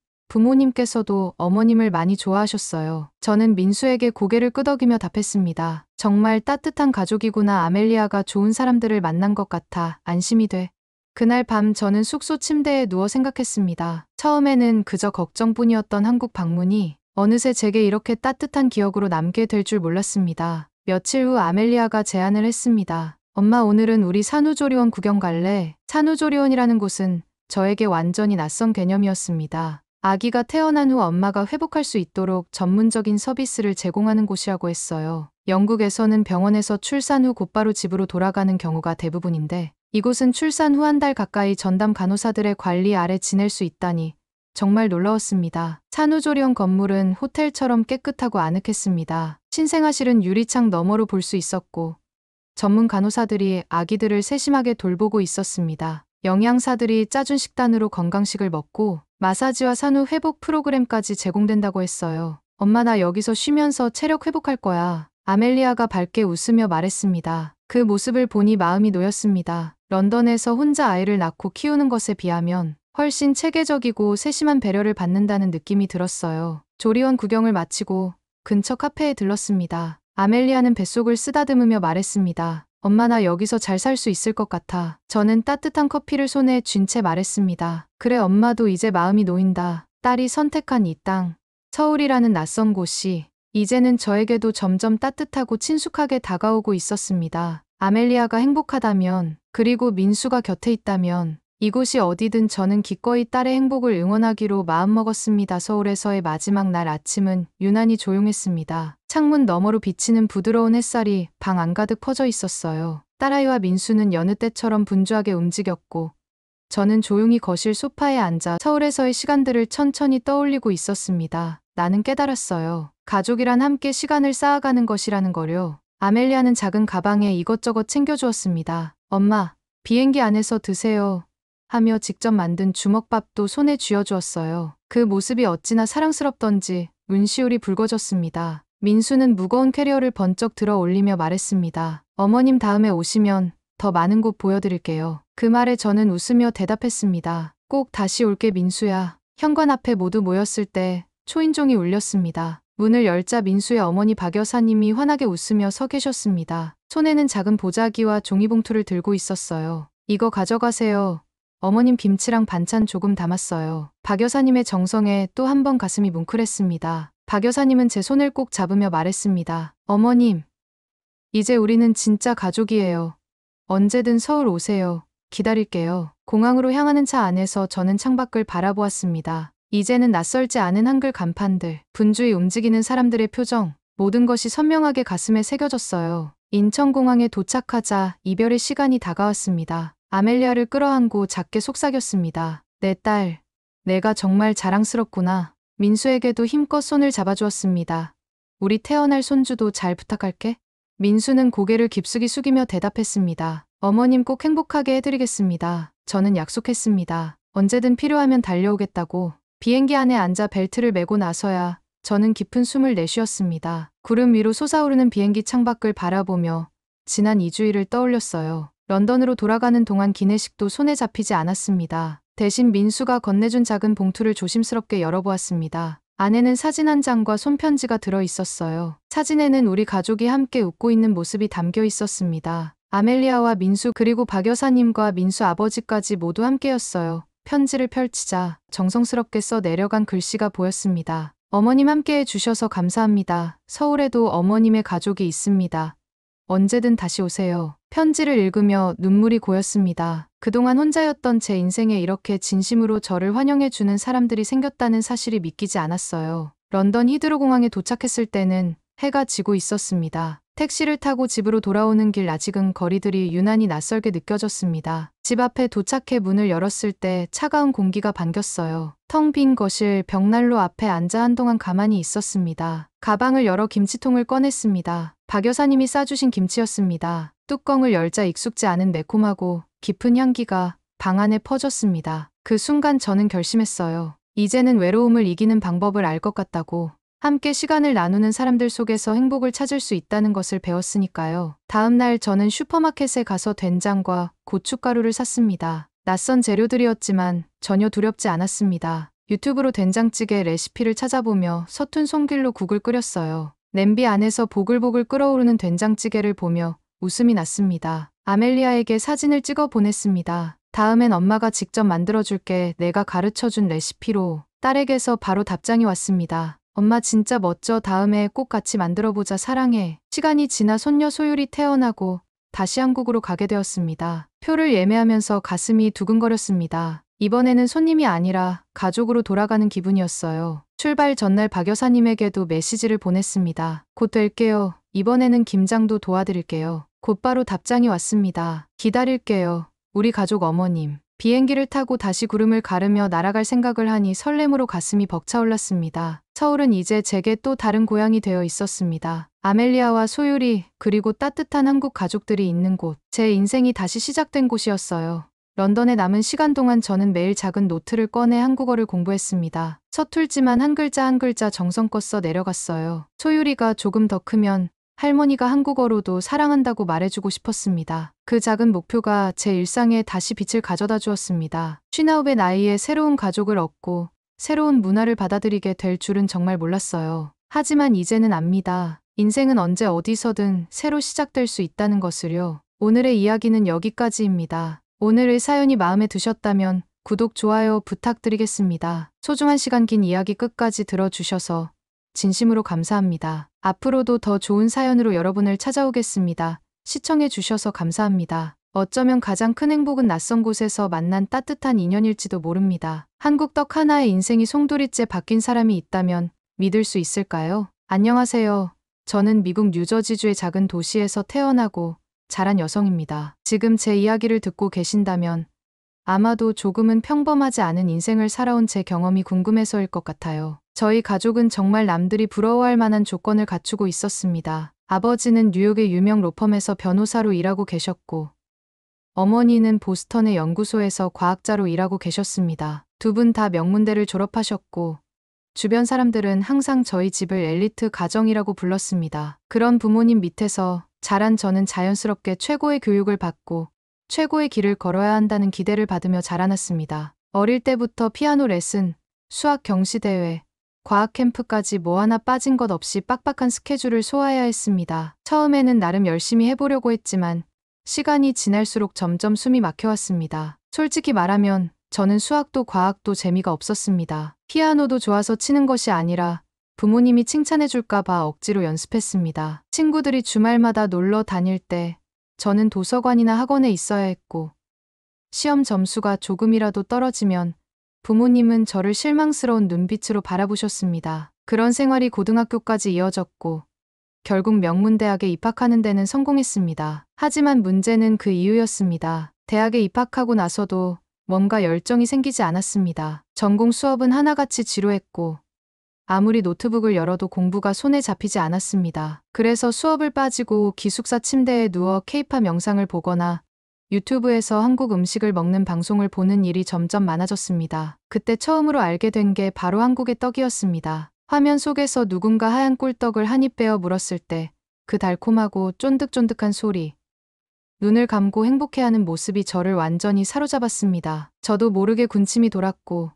부모님께서도 어머님을 많이 좋아하셨어요. 저는 민수에게 고개를 끄덕이며 답했습니다. 정말 따뜻한 가족이구나. 아멜리아가 좋은 사람들을 만난 것 같아 안심이 돼. 그날 밤 저는 숙소 침대에 누워 생각했습니다. 처음에는 그저 걱정뿐이었던 한국 방문이 어느새 제게 이렇게 따뜻한 기억으로 남게 될 줄 몰랐습니다. 며칠 후 아멜리아가 제안을 했습니다. 엄마, 오늘은 우리 산후조리원 구경 갈래? 산후조리원이라는 곳은 저에게 완전히 낯선 개념이었습니다. 아기가 태어난 후 엄마가 회복할 수 있도록 전문적인 서비스를 제공하는 곳이라고 했어요. 영국에서는 병원에서 출산 후 곧바로 집으로 돌아가는 경우가 대부분인데 이곳은 출산 후 한 달 가까이 전담 간호사들의 관리 아래 지낼 수 있다니 정말 놀라웠습니다. 산후조리원 건물은 호텔처럼 깨끗하고 아늑했습니다. 신생아실은 유리창 너머로 볼 수 있었고 전문 간호사들이 아기들을 세심하게 돌보고 있었습니다. 영양사들이 짜준 식단으로 건강식을 먹고 마사지와 산후 회복 프로그램까지 제공된다고 했어요. 엄마, 나 여기서 쉬면서 체력 회복할 거야. 아멜리아가 밝게 웃으며 말했습니다. 그 모습을 보니 마음이 놓였습니다. 런던에서 혼자 아이를 낳고 키우는 것에 비하면 훨씬 체계적이고 세심한 배려를 받는다는 느낌이 들었어요. 조리원 구경을 마치고 근처 카페에 들렀습니다. 아멜리아는 뱃속을 쓰다듬으며 말했습니다. 엄마, 나 여기서 잘 살 수 있을 것 같아. 저는 따뜻한 커피를 손에 쥔 채 말했습니다. 그래, 엄마도 이제 마음이 놓인다. 딸이 선택한 이 땅, 서울이라는 낯선 곳이 이제는 저에게도 점점 따뜻하고 친숙하게 다가오고 있었습니다. 아멜리아가 행복하다면, 그리고 민수가 곁에 있다면 이곳이 어디든 저는 기꺼이 딸의 행복을 응원하기로 마음먹었습니다. 서울에서의 마지막 날 아침은 유난히 조용했습니다. 창문 너머로 비치는 부드러운 햇살이 방 안가득 퍼져 있었어요. 딸아이와 민수는 여느 때처럼 분주하게 움직였고 저는 조용히 거실 소파에 앉아 서울에서의 시간들을 천천히 떠올리고 있었습니다. 나는 깨달았어요. 가족이란 함께 시간을 쌓아가는 것이라는 거요. 아멜리아는 작은 가방에 이것저것 챙겨주었습니다. 엄마, 비행기 안에서 드세요. 하며 직접 만든 주먹밥도 손에 쥐어주었어요. 그 모습이 어찌나 사랑스럽던지 눈시울이 붉어졌습니다. 민수는 무거운 캐리어를 번쩍 들어 올리며 말했습니다. 어머님 다음에 오시면 더 많은 곳 보여드릴게요. 그 말에 저는 웃으며 대답했습니다. 꼭 다시 올게 민수야. 현관 앞에 모두 모였을 때 초인종이 울렸습니다. 문을 열자 민수의 어머니 박 여사님이 환하게 웃으며 서 계셨습니다. 손에는 작은 보자기와 종이봉투를 들고 있었어요. 이거 가져가세요. 어머님 김치랑 반찬 조금 담았어요. 박 여사님의 정성에 또 한 번 가슴이 뭉클했습니다. 박 여사님은 제 손을 꼭 잡으며 말했습니다. 어머님, 이제 우리는 진짜 가족이에요. 언제든 서울 오세요. 기다릴게요. 공항으로 향하는 차 안에서 저는 창밖을 바라보았습니다. 이제는 낯설지 않은 한글 간판들, 분주히 움직이는 사람들의 표정, 모든 것이 선명하게 가슴에 새겨졌어요. 인천공항에 도착하자 이별의 시간이 다가왔습니다. 아멜리아를 끌어안고 작게 속삭였습니다. 내 딸, 내가 정말 자랑스럽구나. 민수에게도 힘껏 손을 잡아주었습니다. 우리 태어날 손주도 잘 부탁할게. 민수는 고개를 깊숙이 숙이며 대답했습니다. 어머님 꼭 행복하게 해드리겠습니다. 저는 약속했습니다. 언제든 필요하면 달려오겠다고. 비행기 안에 앉아 벨트를 매고 나서야 저는 깊은 숨을 내쉬었습니다. 구름 위로 솟아오르는 비행기 창밖을 바라보며 지난 2주일을 떠올렸어요. 런던으로 돌아가는 동안 기내식도 손에 잡히지 않았습니다. 대신 민수가 건네준 작은 봉투를 조심스럽게 열어보았습니다. 안에는 사진 한 장과 손편지가 들어 있었어요. 사진에는 우리 가족이 함께 웃고 있는 모습이 담겨 있었습니다. 아멜리아와 민수 그리고 박 여사님과 민수 아버지까지 모두 함께였어요. 편지를 펼치자 정성스럽게 써 내려간 글씨가 보였습니다. 어머님 함께해 주셔서 감사합니다. 서울에도 어머님의 가족이 있습니다. 언제든 다시 오세요. 편지를 읽으며 눈물이 고였습니다. 그동안 혼자였던 제 인생에 이렇게 진심으로 저를 환영해주는 사람들이 생겼다는 사실이 믿기지 않았어요. 런던 히드로공항에 도착했을 때는 해가 지고 있었습니다. 택시를 타고 집으로 돌아오는 길 아직은 거리들이 유난히 낯설게 느껴졌습니다. 집 앞에 도착해 문을 열었을 때 차가운 공기가 반겼어요. 텅 빈 거실 벽난로 앞에 앉아 한동안 가만히 있었습니다. 가방을 열어 김치통을 꺼냈습니다. 박 여사님이 싸주신 김치였습니다. 뚜껑을 열자 익숙지 않은 매콤하고 깊은 향기가 방 안에 퍼졌습니다. 그 순간 저는 결심했어요. 이제는 외로움을 이기는 방법을 알 것 같다고. 함께 시간을 나누는 사람들 속에서 행복을 찾을 수 있다는 것을 배웠으니까요. 다음 날 저는 슈퍼마켓에 가서 된장과 고춧가루를 샀습니다. 낯선 재료들이었지만 전혀 두렵지 않았습니다. 유튜브로 된장찌개 레시피를 찾아보며 서툰 손길로 국을 끓였어요. 냄비 안에서 보글보글 끓어오르는 된장찌개를 보며 웃음이 났습니다. 아멜리아에게 사진을 찍어 보냈습니다. 다음엔 엄마가 직접 만들어줄게. 내가 가르쳐준 레시피로. 딸에게서 바로 답장이 왔습니다. 엄마 진짜 멋져. 다음에 꼭 같이 만들어보자. 사랑해. 시간이 지나 손녀 소율이 태어나고 다시 한국으로 가게 되었습니다. 표를 예매하면서 가슴이 두근거렸습니다. 이번에는 손님이 아니라 가족으로 돌아가는 기분이었어요. 출발 전날 박 여사님에게도 메시지를 보냈습니다. 곧 뵐게요. 이번에는 김장도 도와드릴게요. 곧바로 답장이 왔습니다. 기다릴게요. 우리 가족 어머님. 비행기를 타고 다시 구름을 가르며 날아갈 생각을 하니 설렘으로 가슴이 벅차올랐습니다. 서울은 이제 제게 또 다른 고향이 되어 있었습니다. 아멜리아와 소율이 그리고 따뜻한 한국 가족들이 있는 곳. 제 인생이 다시 시작된 곳이었어요. 런던에 남은 시간 동안 저는 매일 작은 노트를 꺼내 한국어를 공부했습니다. 서툴지만 한 글자 한 글자 정성껏 써 내려갔어요. 소율이가 조금 더 크면 할머니가 한국어로도 사랑한다고 말해주고 싶었습니다. 그 작은 목표가 제 일상에 다시 빛을 가져다 주었습니다. 59의 나이에 새로운 가족을 얻고 새로운 문화를 받아들이게 될 줄은 정말 몰랐어요. 하지만 이제는 압니다. 인생은 언제 어디서든 새로 시작될 수 있다는 것을요. 오늘의 이야기는 여기까지입니다. 오늘의 사연이 마음에 드셨다면 구독, 좋아요 부탁드리겠습니다. 소중한 시간 긴 이야기 끝까지 들어주셔서 진심으로 감사합니다. 앞으로도 더 좋은 사연으로 여러분을 찾아오겠습니다. 시청해주셔서 감사합니다. 어쩌면 가장 큰 행복은 낯선 곳에서 만난 따뜻한 인연일지도 모릅니다. 한국 떡 하나에 인생이 송두리째 바뀐 사람이 있다면 믿을 수 있을까요? 안녕하세요. 저는 미국 뉴저지주의 작은 도시에서 태어나고 자란 여성입니다. 지금 제 이야기를 듣고 계신다면 아마도 조금은 평범하지 않은 인생을 살아온 제 경험이 궁금해서일 것 같아요. 저희 가족은 정말 남들이 부러워할 만한 조건을 갖추고 있었습니다. 아버지는 뉴욕의 유명 로펌에서 변호사로 일하고 계셨고, 어머니는 보스턴의 연구소에서 과학자로 일하고 계셨습니다. 두 분 다 명문대를 졸업하셨고, 주변 사람들은 항상 저희 집을 엘리트 가정이라고 불렀습니다. 그런 부모님 밑에서 자란 저는 자연스럽게 최고의 교육을 받고 최고의 길을 걸어야 한다는 기대를 받으며 자라났습니다. 어릴 때부터 피아노 레슨, 수학 경시대회, 과학 캠프까지 뭐 하나 빠진 것 없이 빡빡한 스케줄을 소화해야 했습니다. 처음에는 나름 열심히 해보려고 했지만 시간이 지날수록 점점 숨이 막혀왔습니다. 솔직히 말하면 저는 수학도 과학도 재미가 없었습니다. 피아노도 좋아서 치는 것이 아니라 부모님이 칭찬해줄까봐 억지로 연습했습니다. 친구들이 주말마다 놀러 다닐 때 저는 도서관이나 학원에 있어야 했고, 시험 점수가 조금이라도 떨어지면 부모님은 저를 실망스러운 눈빛으로 바라보셨습니다. 그런 생활이 고등학교까지 이어졌고, 결국 명문대학에 입학하는 데는 성공했습니다. 하지만 문제는 그 이유였습니다. 대학에 입학하고 나서도 뭔가 열정이 생기지 않았습니다. 전공 수업은 하나같이 지루했고, 아무리 노트북을 열어도 공부가 손에 잡히지 않았습니다. 그래서 수업을 빠지고 기숙사 침대에 누워 케이팝 영상을 보거나 유튜브에서 한국 음식을 먹는 방송을 보는 일이 점점 많아졌습니다. 그때 처음으로 알게 된 게 바로 한국의 떡이었습니다. 화면 속에서 누군가 하얀 꿀떡을 한 입 베어 물었을 때 그 달콤하고 쫀득쫀득한 소리, 눈을 감고 행복해하는 모습이 저를 완전히 사로잡았습니다. 저도 모르게 군침이 돌았고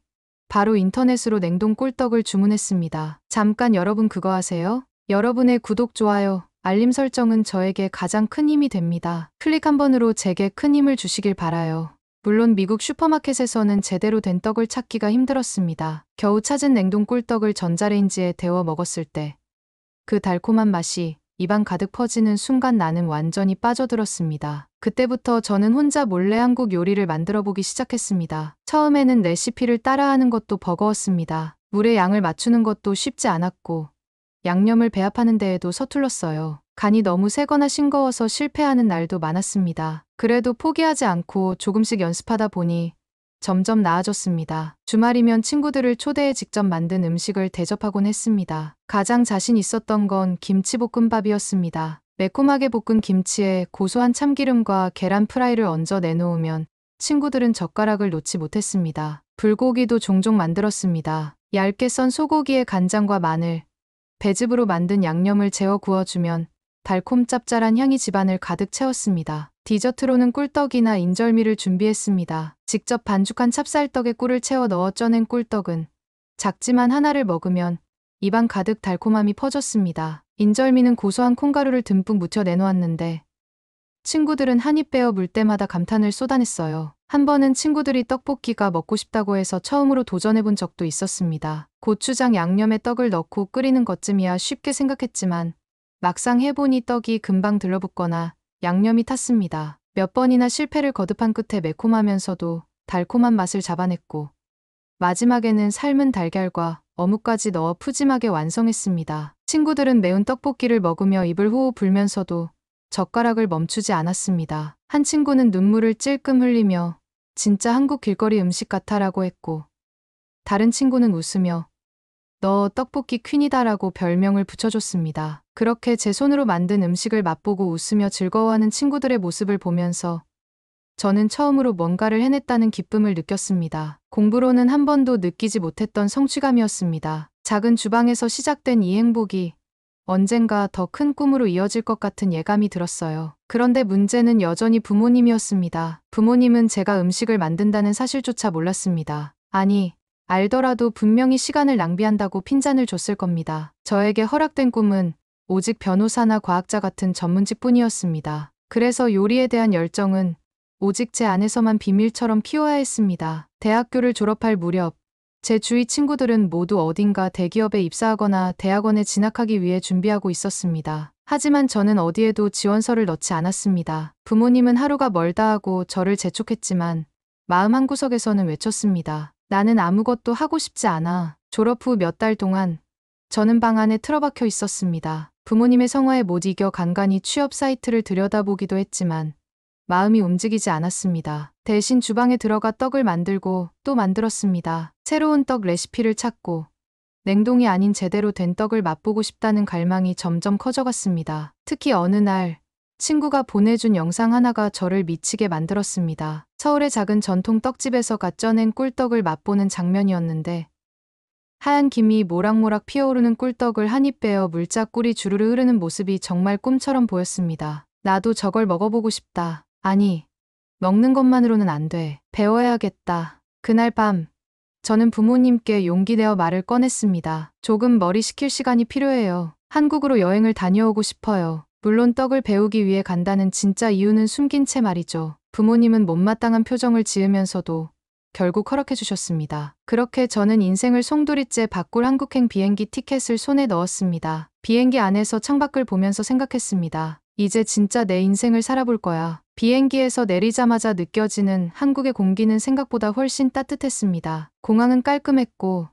바로 인터넷으로 냉동 꿀떡을 주문했습니다. 잠깐 여러분 그거 아세요? 여러분의 구독, 좋아요, 알림 설정은 저에게 가장 큰 힘이 됩니다. 클릭 한 번으로 제게 큰 힘을 주시길 바라요. 물론 미국 슈퍼마켓에서는 제대로 된 떡을 찾기가 힘들었습니다. 겨우 찾은 냉동 꿀떡을 전자레인지에 데워 먹었을 때 그 달콤한 맛이 입안 가득 퍼지는 순간 나는 완전히 빠져들었습니다. 그때부터 저는 혼자 몰래 한국 요리를 만들어 보기 시작했습니다. 처음에는 레시피를 따라하는 것도 버거웠습니다. 물의 양을 맞추는 것도 쉽지 않았고, 양념을 배합하는 데에도 서툴렀어요. 간이 너무 세거나 싱거워서 실패하는 날도 많았습니다. 그래도 포기하지 않고 조금씩 연습하다 보니 점점 나아졌습니다. 주말이면 친구들을 초대해 직접 만든 음식을 대접하곤 했습니다. 가장 자신 있었던 건 김치볶음밥이었습니다. 매콤하게 볶은 김치에 고소한 참기름과 계란 프라이를 얹어 내놓으면 친구들은 젓가락을 놓지 못했습니다. 불고기도 종종 만들었습니다. 얇게 썬 소고기에 간장과 마늘, 배즙으로 만든 양념을 재워 구워주면 달콤 짭짤한 향이 집안을 가득 채웠습니다. 디저트로는 꿀떡이나 인절미를 준비했습니다. 직접 반죽한 찹쌀떡에 꿀을 채워 넣어 쪄낸 꿀떡은 작지만 하나를 먹으면 입안 가득 달콤함이 퍼졌습니다. 인절미는 고소한 콩가루를 듬뿍 묻혀 내놓았는데 친구들은 한 입 베어 물 때마다 감탄을 쏟아냈어요. 한 번은 친구들이 떡볶이가 먹고 싶다고 해서 처음으로 도전해본 적도 있었습니다. 고추장 양념에 떡을 넣고 끓이는 것쯤이야 쉽게 생각했지만 막상 해보니 떡이 금방 들러붙거나 양념이 탔습니다. 몇 번이나 실패를 거듭한 끝에 매콤하면서도 달콤한 맛을 잡아냈고 마지막에는 삶은 달걀과 어묵까지 넣어 푸짐하게 완성했습니다. 친구들은 매운 떡볶이를 먹으며 입을 호호 불면서도 젓가락을 멈추지 않았습니다. 한 친구는 눈물을 찔끔 흘리며 진짜 한국 길거리 음식 같아라고 했고, 다른 친구는 웃으며 너 떡볶이 퀸이다라고 별명을 붙여줬습니다. 그렇게 제 손으로 만든 음식을 맛보고 웃으며 즐거워하는 친구들의 모습을 보면서 저는 처음으로 뭔가를 해냈다는 기쁨을 느꼈습니다. 공부로는 한 번도 느끼지 못했던 성취감이었습니다. 작은 주방에서 시작된 이 행복이 언젠가 더 큰 꿈으로 이어질 것 같은 예감이 들었어요. 그런데 문제는 여전히 부모님이었습니다. 부모님은 제가 음식을 만든다는 사실조차 몰랐습니다. 아니, 알더라도 분명히 시간을 낭비한다고 핀잔을 줬을 겁니다. 저에게 허락된 꿈은 오직 변호사나 과학자 같은 전문직뿐이었습니다. 그래서 요리에 대한 열정은 오직 제 안에서만 비밀처럼 피워야 했습니다. 대학교를 졸업할 무렵 제 주위 친구들은 모두 어딘가 대기업에 입사하거나 대학원에 진학하기 위해 준비하고 있었습니다. 하지만 저는 어디에도 지원서를 넣지 않았습니다. 부모님은 하루가 멀다 하고 저를 재촉했지만 마음 한구석에서는 외쳤습니다. 나는 아무것도 하고 싶지 않아. 졸업 후 몇 달 동안 저는 방 안에 틀어박혀 있었습니다. 부모님의 성화에 못 이겨 간간히 취업 사이트를 들여다보기도 했지만 마음이 움직이지 않았습니다. 대신 주방에 들어가 떡을 만들고 또 만들었습니다. 새로운 떡 레시피를 찾고 냉동이 아닌 제대로 된 떡을 맛보고 싶다는 갈망이 점점 커져갔습니다. 특히 어느 날 친구가 보내준 영상 하나가 저를 미치게 만들었습니다. 서울의 작은 전통 떡집에서 갓 쪄낸 꿀떡을 맛보는 장면이었는데 하얀 김이 모락모락 피어오르는 꿀떡을 한 입 베어 물자 꿀이 주르르 흐르는 모습이 정말 꿈처럼 보였습니다. 나도 저걸 먹어보고 싶다. 아니, 먹는 것만으로는 안 돼. 배워야겠다. 그날 밤 저는 부모님께 용기 내어 말을 꺼냈습니다. 조금 머리 식힐 시간이 필요해요. 한국으로 여행을 다녀오고 싶어요. 물론 떡을 배우기 위해 간다는 진짜 이유는 숨긴 채 말이죠. 부모님은 못마땅한 표정을 지으면서도 결국 허락해 주셨습니다. 그렇게 저는 인생을 송두리째 바꿀 한국행 비행기 티켓을 손에 넣었습니다. 비행기 안에서 창밖을 보면서 생각했습니다. 이제 진짜 내 인생을 살아볼 거야. 비행기에서 내리자마자 느껴지는 한국의 공기는 생각보다 훨씬 따뜻했습니다. 공항은 깔끔했고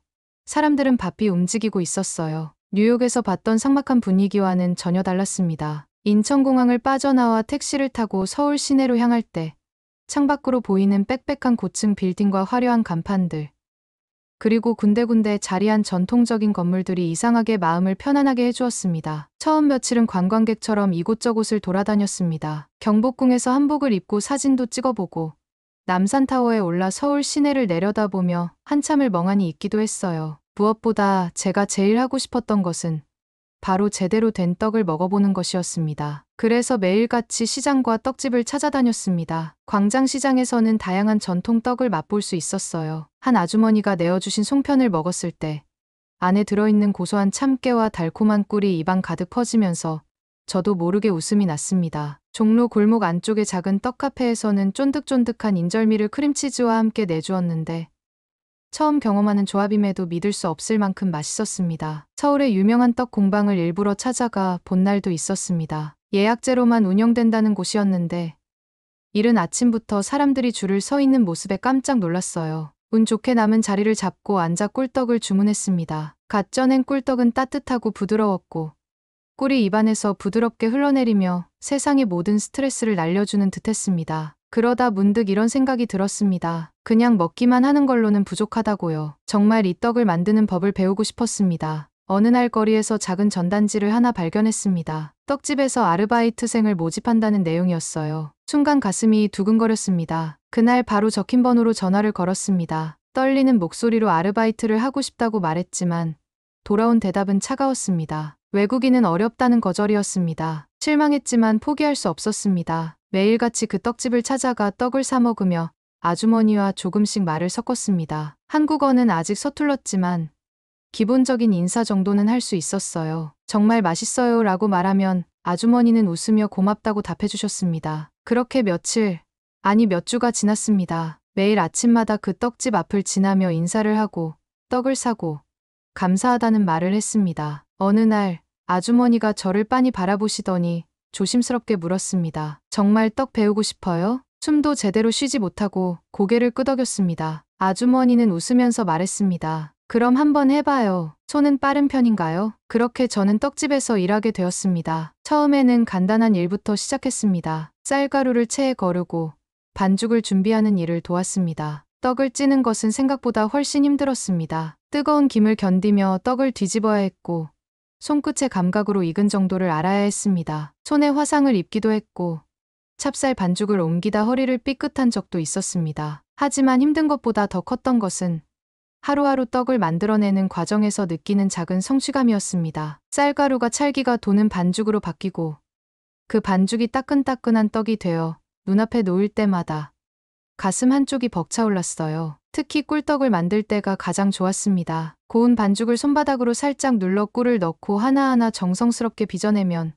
사람들은 바삐 움직이고 있었어요. 뉴욕에서 봤던 삭막한 분위기와는 전혀 달랐습니다. 인천공항을 빠져나와 택시를 타고 서울 시내로 향할 때 창밖으로 보이는 빽빽한 고층 빌딩과 화려한 간판들, 그리고 군데군데 자리한 전통적인 건물들이 이상하게 마음을 편안하게 해주었습니다. 처음 며칠은 관광객처럼 이곳저곳을 돌아다녔습니다. 경복궁에서 한복을 입고 사진도 찍어보고 남산타워에 올라 서울 시내를 내려다보며 한참을 멍하니 있기도 했어요. 무엇보다 제가 제일 하고 싶었던 것은 바로 제대로 된 떡을 먹어보는 것이었습니다. 그래서 매일같이 시장과 떡집을 찾아다녔습니다. 광장시장에서는 다양한 전통 떡을 맛볼 수 있었어요. 한 아주머니가 내어주신 송편을 먹었을 때 안에 들어있는 고소한 참깨와 달콤한 꿀이 입안 가득 퍼지면서 저도 모르게 웃음이 났습니다. 종로 골목 안쪽의 작은 떡카페에서는 쫀득쫀득한 인절미를 크림치즈와 함께 내주었는데 처음 경험하는 조합임에도 믿을 수 없을 만큼 맛있었습니다. 서울의 유명한 떡 공방을 일부러 찾아가 본 날도 있었습니다. 예약제로만 운영된다는 곳이었는데 이른 아침부터 사람들이 줄을 서 있는 모습에 깜짝 놀랐어요. 운 좋게 남은 자리를 잡고 앉아 꿀떡을 주문했습니다. 갓 쪄낸 꿀떡은 따뜻하고 부드러웠고 꿀이 입안에서 부드럽게 흘러내리며 세상의 모든 스트레스를 날려주는 듯했습니다. 그러다 문득 이런 생각이 들었습니다. 그냥 먹기만 하는 걸로는 부족하다고요. 정말 이 떡을 만드는 법을 배우고 싶었습니다. 어느 날 거리에서 작은 전단지를 하나 발견했습니다. 떡집에서 아르바이트생을 모집한다는 내용이었어요. 순간 가슴이 두근거렸습니다. 그날 바로 적힌 번호로 전화를 걸었습니다. 떨리는 목소리로 아르바이트를 하고 싶다고 말했지만 돌아온 대답은 차가웠습니다. 외국인은 어렵다는 거절이었습니다. 실망했지만 포기할 수 없었습니다. 매일같이 그 떡집을 찾아가 떡을 사 먹으며 아주머니와 조금씩 말을 섞었습니다. 한국어는 아직 서툴렀지만 기본적인 인사 정도는 할 수 있었어요. 정말 맛있어요 라고 말하면 아주머니는 웃으며 고맙다고 답해주셨습니다. 그렇게 며칠, 아니 몇 주가 지났습니다. 매일 아침마다 그 떡집 앞을 지나며 인사를 하고 떡을 사고 감사하다는 말을 했습니다. 어느 날 아주머니가 저를 빤히 바라보시더니 조심스럽게 물었습니다. 정말 떡 배우고 싶어요? 숨도 제대로 쉬지 못하고 고개를 끄덕였습니다. 아주머니는 웃으면서 말했습니다. 그럼 한번 해봐요. 손은 빠른 편인가요? 그렇게 저는 떡집에서 일하게 되었습니다. 처음에는 간단한 일부터 시작했습니다. 쌀가루를 체에 거르고 반죽을 준비하는 일을 도왔습니다. 떡을 찌는 것은 생각보다 훨씬 힘들었습니다. 뜨거운 김을 견디며 떡을 뒤집어야 했고 손끝의 감각으로 익은 정도를 알아야 했습니다. 손에 화상을 입기도 했고 찹쌀 반죽을 옮기다 허리를 삐끗한 적도 있었습니다. 하지만 힘든 것보다 더 컸던 것은 하루하루 떡을 만들어내는 과정에서 느끼는 작은 성취감이었습니다. 쌀가루가 찰기가 도는 반죽으로 바뀌고 그 반죽이 따끈따끈한 떡이 되어 눈앞에 놓일 때마다 가슴 한쪽이 벅차올랐어요. 특히 꿀떡을 만들 때가 가장 좋았습니다. 고운 반죽을 손바닥으로 살짝 눌러 꿀을 넣고 하나하나 정성스럽게 빚어내면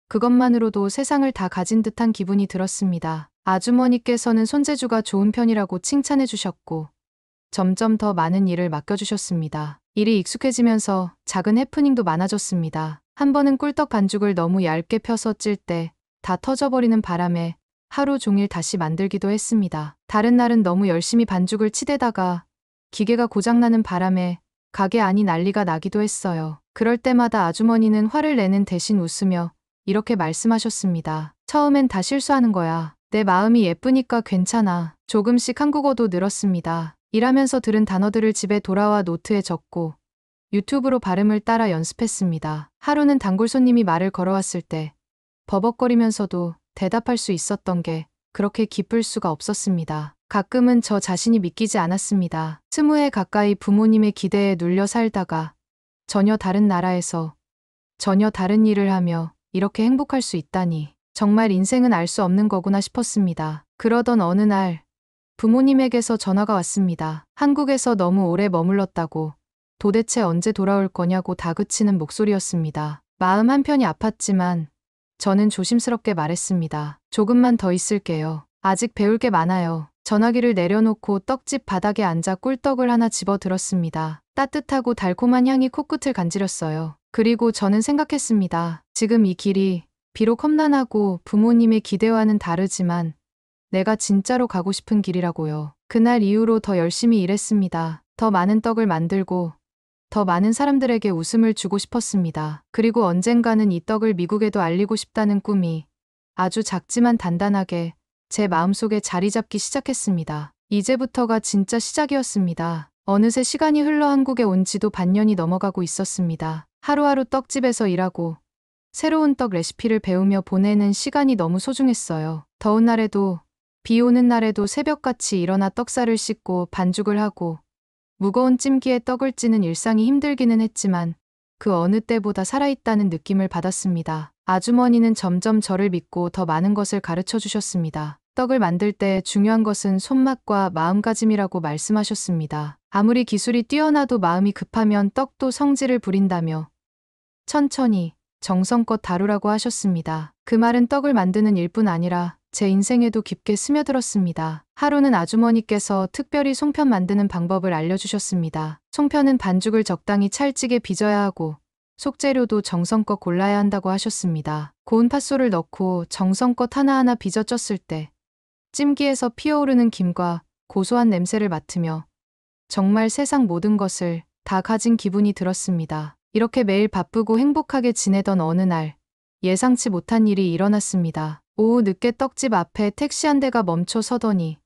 그것만으로도 세상을 다 가진 듯한 기분이 들었습니다. 아주머니께서는 손재주가 좋은 편이라고 칭찬해 주셨고 점점 더 많은 일을 맡겨주셨습니다. 일이 익숙해지면서 작은 해프닝도 많아졌습니다. 한 번은 꿀떡 반죽을 너무 얇게 펴서 찔 때 다 터져버리는 바람에 하루 종일 다시 만들기도 했습니다. 다른 날은 너무 열심히 반죽을 치대다가 기계가 고장나는 바람에 가게 안이 난리가 나기도 했어요. 그럴 때마다 아주머니는 화를 내는 대신 웃으며 이렇게 말씀하셨습니다. 처음엔 다 실수하는 거야. 내 마음이 예쁘니까 괜찮아. 조금씩 한국어도 늘었습니다. 일하면서 들은 단어들을 집에 돌아와 노트에 적고 유튜브로 발음을 따라 연습했습니다. 하루는 단골 손님이 말을 걸어왔을 때 버벅거리면서도 대답할 수 있었던 게 그렇게 기쁠 수가 없었습니다. 가끔은 저 자신이 믿기지 않았습니다. 20해 가까이 부모님의 기대에 눌려 살다가 전혀 다른 나라에서 전혀 다른 일을 하며 이렇게 행복할 수 있다니 정말 인생은 알 수 없는 거구나 싶었습니다. 그러던 어느 날 부모님에게서 전화가 왔습니다. 한국에서 너무 오래 머물렀다고 도대체 언제 돌아올 거냐고 다그치는 목소리였습니다. 마음 한편이 아팠지만 저는 조심스럽게 말했습니다. 조금만 더 있을게요. 아직 배울 게 많아요. 전화기를 내려놓고 떡집 바닥에 앉아 꿀떡을 하나 집어 들었습니다. 따뜻하고 달콤한 향이 코끝을 간지렸어요. 그리고 저는 생각했습니다. 지금 이 길이 비록 험난하고 부모님의 기대와는 다르지만 내가 진짜로 가고 싶은 길이라고요. 그날 이후로 더 열심히 일했습니다. 더 많은 떡을 만들고 더 많은 사람들에게 웃음을 주고 싶었습니다. 그리고 언젠가는 이 떡을 미국에도 알리고 싶다는 꿈이 아주 작지만 단단하게 제 마음속에 자리 잡기 시작했습니다. 이제부터가 진짜 시작이었습니다. 어느새 시간이 흘러 한국에 온 지도 반년이 넘어가고 있었습니다. 하루하루 떡집에서 일하고 새로운 떡 레시피를 배우며 보내는 시간이 너무 소중했어요. 더운 날에도 비 오는 날에도 새벽같이 일어나 떡살을 씻고 반죽을 하고 무거운 찜기에 떡을 찌는 일상이 힘들기는 했지만 그 어느 때보다 살아있다는 느낌을 받았습니다. 아주머니는 점점 저를 믿고 더 많은 것을 가르쳐 주셨습니다. 떡을 만들 때 중요한 것은 손맛과 마음가짐이라고 말씀하셨습니다. 아무리 기술이 뛰어나도 마음이 급하면 떡도 성질을 부린다며 천천히 정성껏 다루라고 하셨습니다. 그 말은 떡을 만드는 일뿐 아니라 제 인생에도 깊게 스며들었습니다. 하루는 아주머니께서 특별히 송편 만드는 방법을 알려주셨습니다. 송편은 반죽을 적당히 찰지게 빚어야 하고 속재료도 정성껏 골라야 한다고 하셨습니다. 고운 팥소를 넣고 정성껏 하나하나 빚어 쪘을 때 찜기에서 피어오르는 김과 고소한 냄새를 맡으며 정말 세상 모든 것을 다 가진 기분이 들었습니다. 이렇게 매일 바쁘고 행복하게 지내던 어느 날 예상치 못한 일이 일어났습니다. 오후 늦게 떡집 앞에 택시 한 대가 멈춰 서더니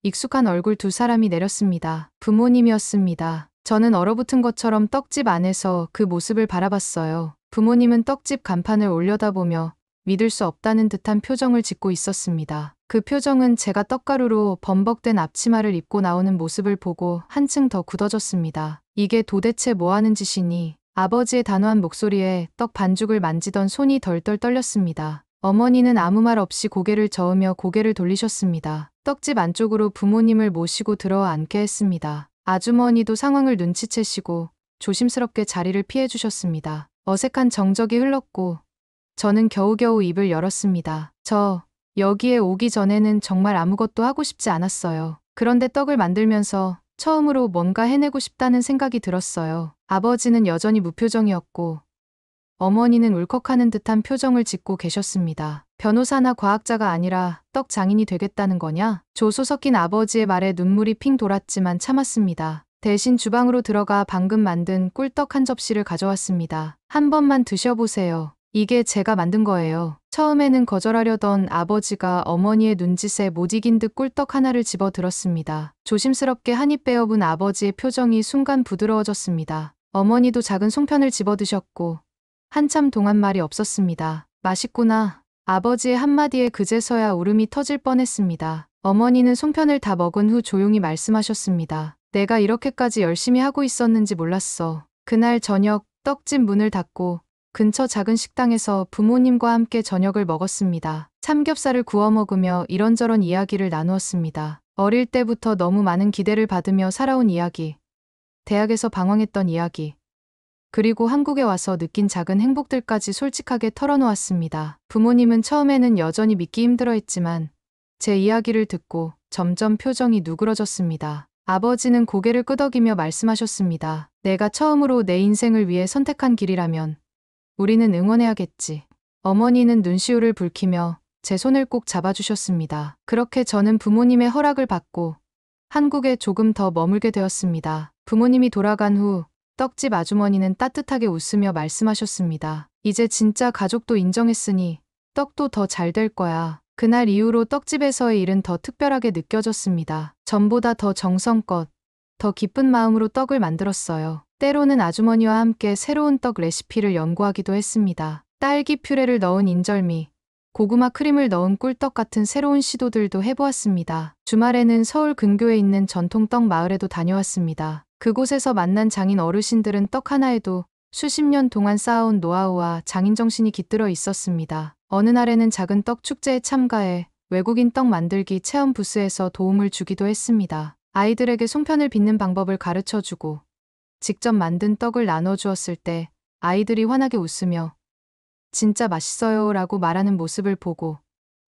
익숙한 얼굴 두 사람이 내렸습니다. 부모님이었습니다. 저는 얼어붙은 것처럼 떡집 안에서 그 모습을 바라봤어요. 부모님은 떡집 간판을 올려다보며 믿을 수 없다는 듯한 표정을 짓고 있었습니다. 그 표정은 제가 떡가루로 범벅된 앞치마를 입고 나오는 모습을 보고 한층 더 굳어졌습니다. 이게 도대체 뭐 하는 짓이니? 아버지의 단호한 목소리에 떡 반죽을 만지던 손이 덜덜 떨렸습니다. 어머니는 아무 말 없이 고개를 저으며 고개를 돌리셨습니다. 떡집 안쪽으로 부모님을 모시고 들어와 앉게 했습니다. 아주머니도 상황을 눈치채시고 조심스럽게 자리를 피해 주셨습니다. 어색한 정적이 흘렀고 저는 겨우겨우 입을 열었습니다. 저 여기에 오기 전에는 정말 아무것도 하고 싶지 않았어요. 그런데 떡을 만들면서 처음으로 뭔가 해내고 싶다는 생각이 들었어요. 아버지는 여전히 무표정이었고 어머니는 울컥하는 듯한 표정을 짓고 계셨습니다. 변호사나 과학자가 아니라 떡 장인이 되겠다는 거냐? 조소 섞인 아버지의 말에 눈물이 핑 돌았지만 참았습니다. 대신 주방으로 들어가 방금 만든 꿀떡 한 접시를 가져왔습니다. 한 번만 드셔보세요. 이게 제가 만든 거예요. 처음에는 거절하려던 아버지가 어머니의 눈짓에 못 이긴 듯 꿀떡 하나를 집어 들었습니다. 조심스럽게 한 입 베어본 아버지의 표정이 순간 부드러워졌습니다. 어머니도 작은 송편을 집어 드셨고 한참 동안 말이 없었습니다. 맛있구나. 아버지의 한마디에 그제서야 울음이 터질 뻔했습니다. 어머니는 송편을 다 먹은 후 조용히 말씀하셨습니다. 내가 이렇게까지 열심히 하고 있었는지 몰랐어. 그날 저녁 떡집 문을 닫고 근처 작은 식당에서 부모님과 함께 저녁을 먹었습니다. 삼겹살을 구워 먹으며 이런저런 이야기를 나누었습니다. 어릴 때부터 너무 많은 기대를 받으며 살아온 이야기, 대학에서 방황했던 이야기, 그리고 한국에 와서 느낀 작은 행복들까지 솔직하게 털어놓았습니다. 부모님은 처음에는 여전히 믿기 힘들어했지만 제 이야기를 듣고 점점 표정이 누그러졌습니다. 아버지는 고개를 끄덕이며 말씀하셨습니다. 내가 처음으로 내 인생을 위해 선택한 길이라면 우리는 응원해야겠지. 어머니는 눈시울을 붉히며 제 손을 꼭 잡아주셨습니다. 그렇게 저는 부모님의 허락을 받고 한국에 조금 더 머물게 되었습니다. 부모님이 돌아간 후 떡집 아주머니는 따뜻하게 웃으며 말씀하셨습니다. 이제 진짜 가족도 인정했으니 떡도 더 잘 될 거야. 그날 이후로 떡집에서의 일은 더 특별하게 느껴졌습니다. 전보다 더 정성껏, 더 기쁜 마음으로 떡을 만들었어요. 때로는 아주머니와 함께 새로운 떡 레시피를 연구하기도 했습니다. 딸기 퓨레를 넣은 인절미, 고구마 크림을 넣은 꿀떡 같은 새로운 시도들도 해보았습니다. 주말에는 서울 근교에 있는 전통 떡 마을에도 다녀왔습니다. 그곳에서 만난 장인 어르신들은 떡 하나에도 수십 년 동안 쌓아온 노하우와 장인정신이 깃들어 있었습니다. 어느 날에는 작은 떡 축제에 참가해 외국인 떡 만들기 체험 부스에서 도움을 주기도 했습니다. 아이들에게 송편을 빚는 방법을 가르쳐주고 직접 만든 떡을 나눠주었을 때 아이들이 환하게 웃으며 진짜 맛있어요 라고 말하는 모습을 보고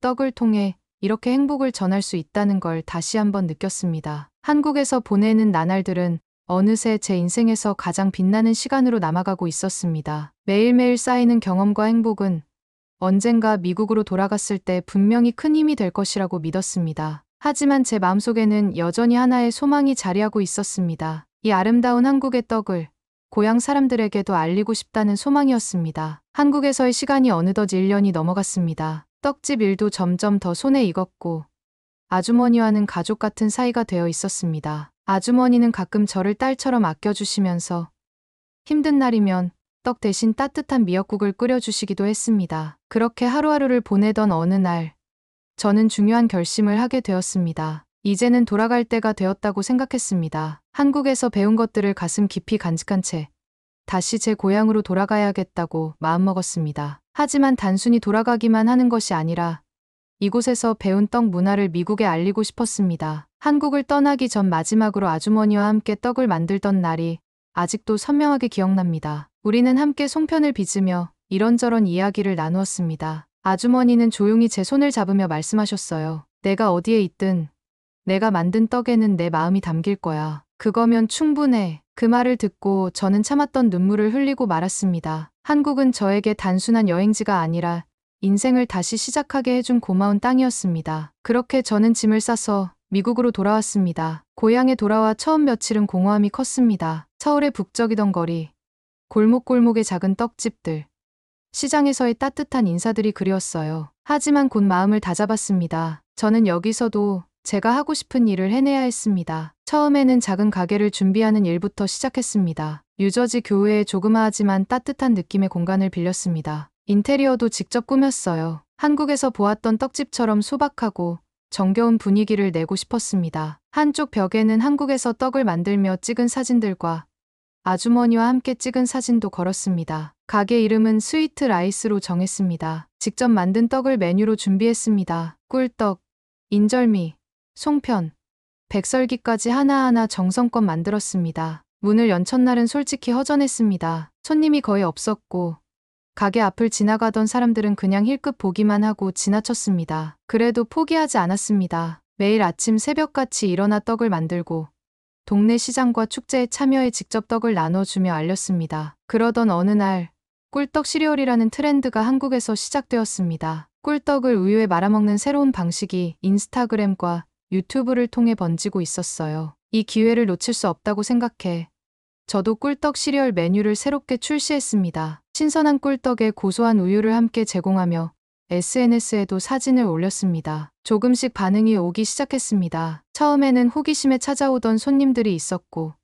떡을 통해 이렇게 행복을 전할 수 있다는 걸 다시 한번 느꼈습니다. 한국에서 보내는 나날들은 어느새 제 인생에서 가장 빛나는 시간으로 남아가고 있었습니다. 매일매일 쌓이는 경험과 행복은 언젠가 미국으로 돌아갔을 때 분명히 큰 힘이 될 것이라고 믿었습니다. 하지만 제 마음속에는 여전히 하나의 소망이 자리하고 있었습니다. 이 아름다운 한국의 떡을 고향 사람들에게도 알리고 싶다는 소망이었습니다. 한국에서의 시간이 어느덧 1년이 넘어갔습니다. 떡집 일도 점점 더 손에 익었고 아주머니와는 가족 같은 사이가 되어 있었습니다. 아주머니는 가끔 저를 딸처럼 아껴주시면서 힘든 날이면 떡 대신 따뜻한 미역국을 끓여주시기도 했습니다. 그렇게 하루하루를 보내던 어느 날, 저는 중요한 결심을 하게 되었습니다. 이제는 돌아갈 때가 되었다고 생각했습니다. 한국에서 배운 것들을 가슴 깊이 간직한 채 다시 제 고향으로 돌아가야겠다고 마음먹었습니다. 하지만 단순히 돌아가기만 하는 것이 아니라 이곳에서 배운 떡 문화를 미국에 알리고 싶었습니다. 한국을 떠나기 전 마지막으로 아주머니와 함께 떡을 만들던 날이 아직도 선명하게 기억납니다. 우리는 함께 송편을 빚으며 이런저런 이야기를 나누었습니다. 아주머니는 조용히 제 손을 잡으며 말씀하셨어요. 내가 어디에 있든 내가 만든 떡에는 내 마음이 담길 거야. 그거면 충분해. 그 말을 듣고 저는 참았던 눈물을 흘리고 말았습니다. 한국은 저에게 단순한 여행지가 아니라 인생을 다시 시작하게 해준 고마운 땅이었습니다. 그렇게 저는 짐을 싸서 미국으로 돌아왔습니다. 고향에 돌아와 처음 며칠은 공허함이 컸습니다. 서울의 북적이던 거리, 골목골목의 작은 떡집들, 시장에서의 따뜻한 인사들이 그리웠어요. 하지만 곧 마음을 다잡았습니다. 저는 여기서도 제가 하고 싶은 일을 해내야 했습니다. 처음에는 작은 가게를 준비하는 일부터 시작했습니다. 뉴저지 교외에 조그마하지만 따뜻한 느낌의 공간을 빌렸습니다. 인테리어도 직접 꾸몄어요. 한국에서 보았던 떡집처럼 소박하고 정겨운 분위기를 내고 싶었습니다. 한쪽 벽에는 한국에서 떡을 만들며 찍은 사진들과 아주머니와 함께 찍은 사진도 걸었습니다. 가게 이름은 스위트 라이스로 정했습니다. 직접 만든 떡을 메뉴로 준비했습니다. 꿀떡, 인절미, 송편, 백설기까지 하나하나 정성껏 만들었습니다. 문을 연 첫날은 솔직히 허전했습니다. 손님이 거의 없었고 가게 앞을 지나가던 사람들은 그냥 힐끗 보기만 하고 지나쳤습니다. 그래도 포기하지 않았습니다. 매일 아침 새벽같이 일어나 떡을 만들고 동네 시장과 축제에 참여해 직접 떡을 나눠주며 알렸습니다. 그러던 어느 날 꿀떡 시리얼이라는 트렌드가 한국에서 시작되었습니다. 꿀떡을 우유에 말아먹는 새로운 방식이 인스타그램과 유튜브를 통해 번지고 있었어요. 이 기회를 놓칠 수 없다고 생각해 저도 꿀떡 시리얼 메뉴를 새롭게 출시했습니다. 신선한 꿀떡에 고소한 우유를 함께 제공하며 SNS에도 사진을 올렸습니다. 조금씩 반응이 오기 시작했습니다. 처음에는 호기심에 찾아오던 손님들이 있었고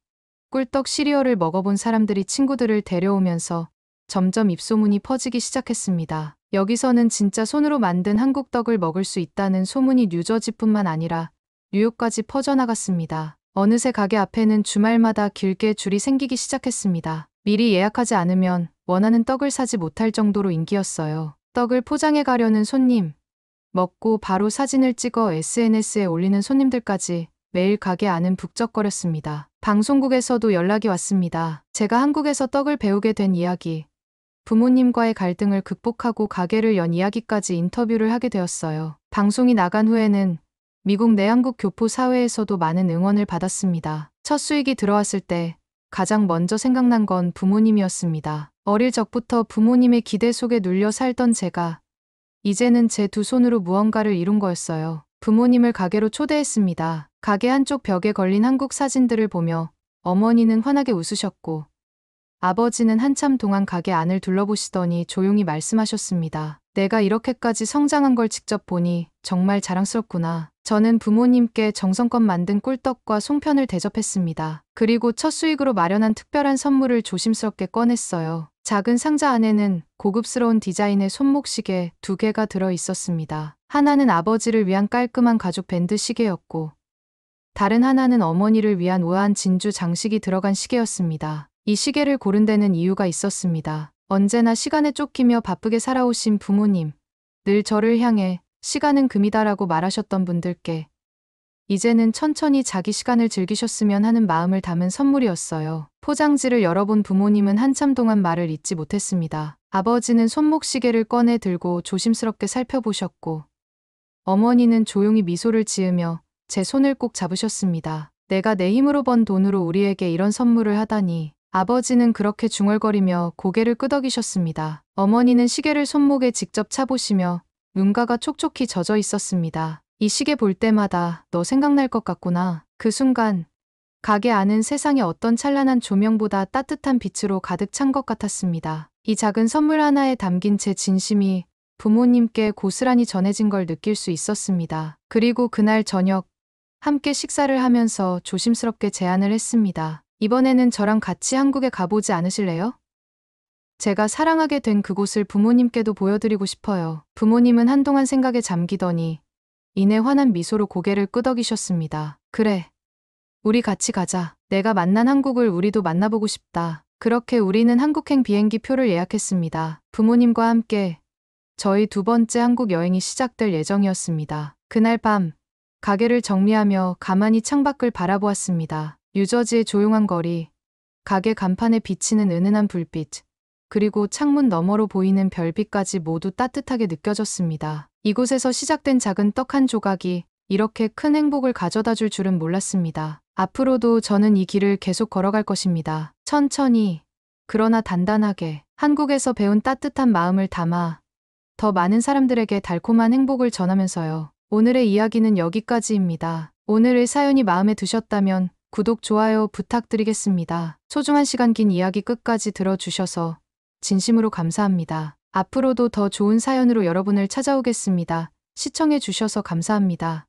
꿀떡 시리얼을 먹어본 사람들이 친구들을 데려오면서 점점 입소문이 퍼지기 시작했습니다. 여기서는 진짜 손으로 만든 한국 떡을 먹을 수 있다는 소문이 뉴저지뿐만 아니라 뉴욕까지 퍼져나갔습니다. 어느새 가게 앞에는 주말마다 길게 줄이 생기기 시작했습니다. 미리 예약하지 않으면 원하는 떡을 사지 못할 정도로 인기였어요. 떡을 포장해 가려는 손님, 먹고 바로 사진을 찍어 SNS에 올리는 손님들까지 매일 가게 안은 북적거렸습니다. 방송국에서도 연락이 왔습니다. 제가 한국에서 떡을 배우게 된 이야기, 부모님과의 갈등을 극복하고 가게를 연 이야기까지 인터뷰를 하게 되었어요. 방송이 나간 후에는 미국 내한국 교포 사회에서도 많은 응원을 받았습니다. 첫 수익이 들어왔을 때 가장 먼저 생각난 건 부모님이었습니다. 어릴 적부터 부모님의 기대 속에 눌려 살던 제가 이제는 제 두 손으로 무언가를 이룬 거였어요. 부모님을 가게로 초대했습니다. 가게 한쪽 벽에 걸린 한국 사진들을 보며 어머니는 환하게 웃으셨고 아버지는 한참 동안 가게 안을 둘러보시더니 조용히 말씀하셨습니다. 내가 이렇게까지 성장한 걸 직접 보니 정말 자랑스럽구나. 저는 부모님께 정성껏 만든 꿀떡과 송편을 대접했습니다. 그리고 첫 수익으로 마련한 특별한 선물을 조심스럽게 꺼냈어요. 작은 상자 안에는 고급스러운 디자인의 손목시계 2개가 들어 있었습니다. 하나는 아버지를 위한 깔끔한 가죽 밴드 시계였고, 다른 하나는 어머니를 위한 우아한 진주 장식이 들어간 시계였습니다. 이 시계를 고른 데는 이유가 있었습니다. 언제나 시간에 쫓기며 바쁘게 살아오신 부모님, 늘 저를 향해 시간은 금이다라고 말하셨던 분들께 이제는 천천히 자기 시간을 즐기셨으면 하는 마음을 담은 선물이었어요. 포장지를 열어본 부모님은 한참 동안 말을 잇지 못했습니다. 아버지는 손목시계를 꺼내 들고 조심스럽게 살펴보셨고, 어머니는 조용히 미소를 지으며 제 손을 꼭 잡으셨습니다. 내가 내 힘으로 번 돈으로 우리에게 이런 선물을 하다니. 아버지는 그렇게 중얼거리며 고개를 끄덕이셨습니다. 어머니는 시계를 손목에 직접 차보시며 눈가가 촉촉히 젖어 있었습니다. 이 시계 볼 때마다 너 생각날 것 같구나. 그 순간 가게 안은 세상의 어떤 찬란한 조명보다 따뜻한 빛으로 가득 찬 것 같았습니다. 이 작은 선물 하나에 담긴 제 진심이 부모님께 고스란히 전해진 걸 느낄 수 있었습니다. 그리고 그날 저녁 함께 식사를 하면서 조심스럽게 제안을 했습니다. 이번에는 저랑 같이 한국에 가보지 않으실래요? 제가 사랑하게 된 그곳을 부모님께도 보여드리고 싶어요. 부모님은 한동안 생각에 잠기더니 이내 환한 미소로 고개를 끄덕이셨습니다. 그래. 우리 같이 가자. 내가 만난 한국을 우리도 만나보고 싶다. 그렇게 우리는 한국행 비행기 표를 예약했습니다. 부모님과 함께 저희 2번째 한국 여행이 시작될 예정이었습니다. 그날 밤 가게를 정리하며 가만히 창밖을 바라보았습니다. 뉴저지의 조용한 거리, 가게 간판에 비치는 은은한 불빛, 그리고 창문 너머로 보이는 별빛까지 모두 따뜻하게 느껴졌습니다. 이곳에서 시작된 작은 떡 한 조각이 이렇게 큰 행복을 가져다 줄 줄은 몰랐습니다. 앞으로도 저는 이 길을 계속 걸어갈 것입니다. 천천히, 그러나 단단하게, 한국에서 배운 따뜻한 마음을 담아 더 많은 사람들에게 달콤한 행복을 전하면서요. 오늘의 이야기는 여기까지입니다. 오늘의 사연이 마음에 드셨다면 구독, 좋아요 부탁드리겠습니다. 소중한 시간 긴 이야기 끝까지 들어주셔서 진심으로 감사합니다. 앞으로도 더 좋은 사연으로 여러분을 찾아오겠습니다. 시청해 주셔서 감사합니다.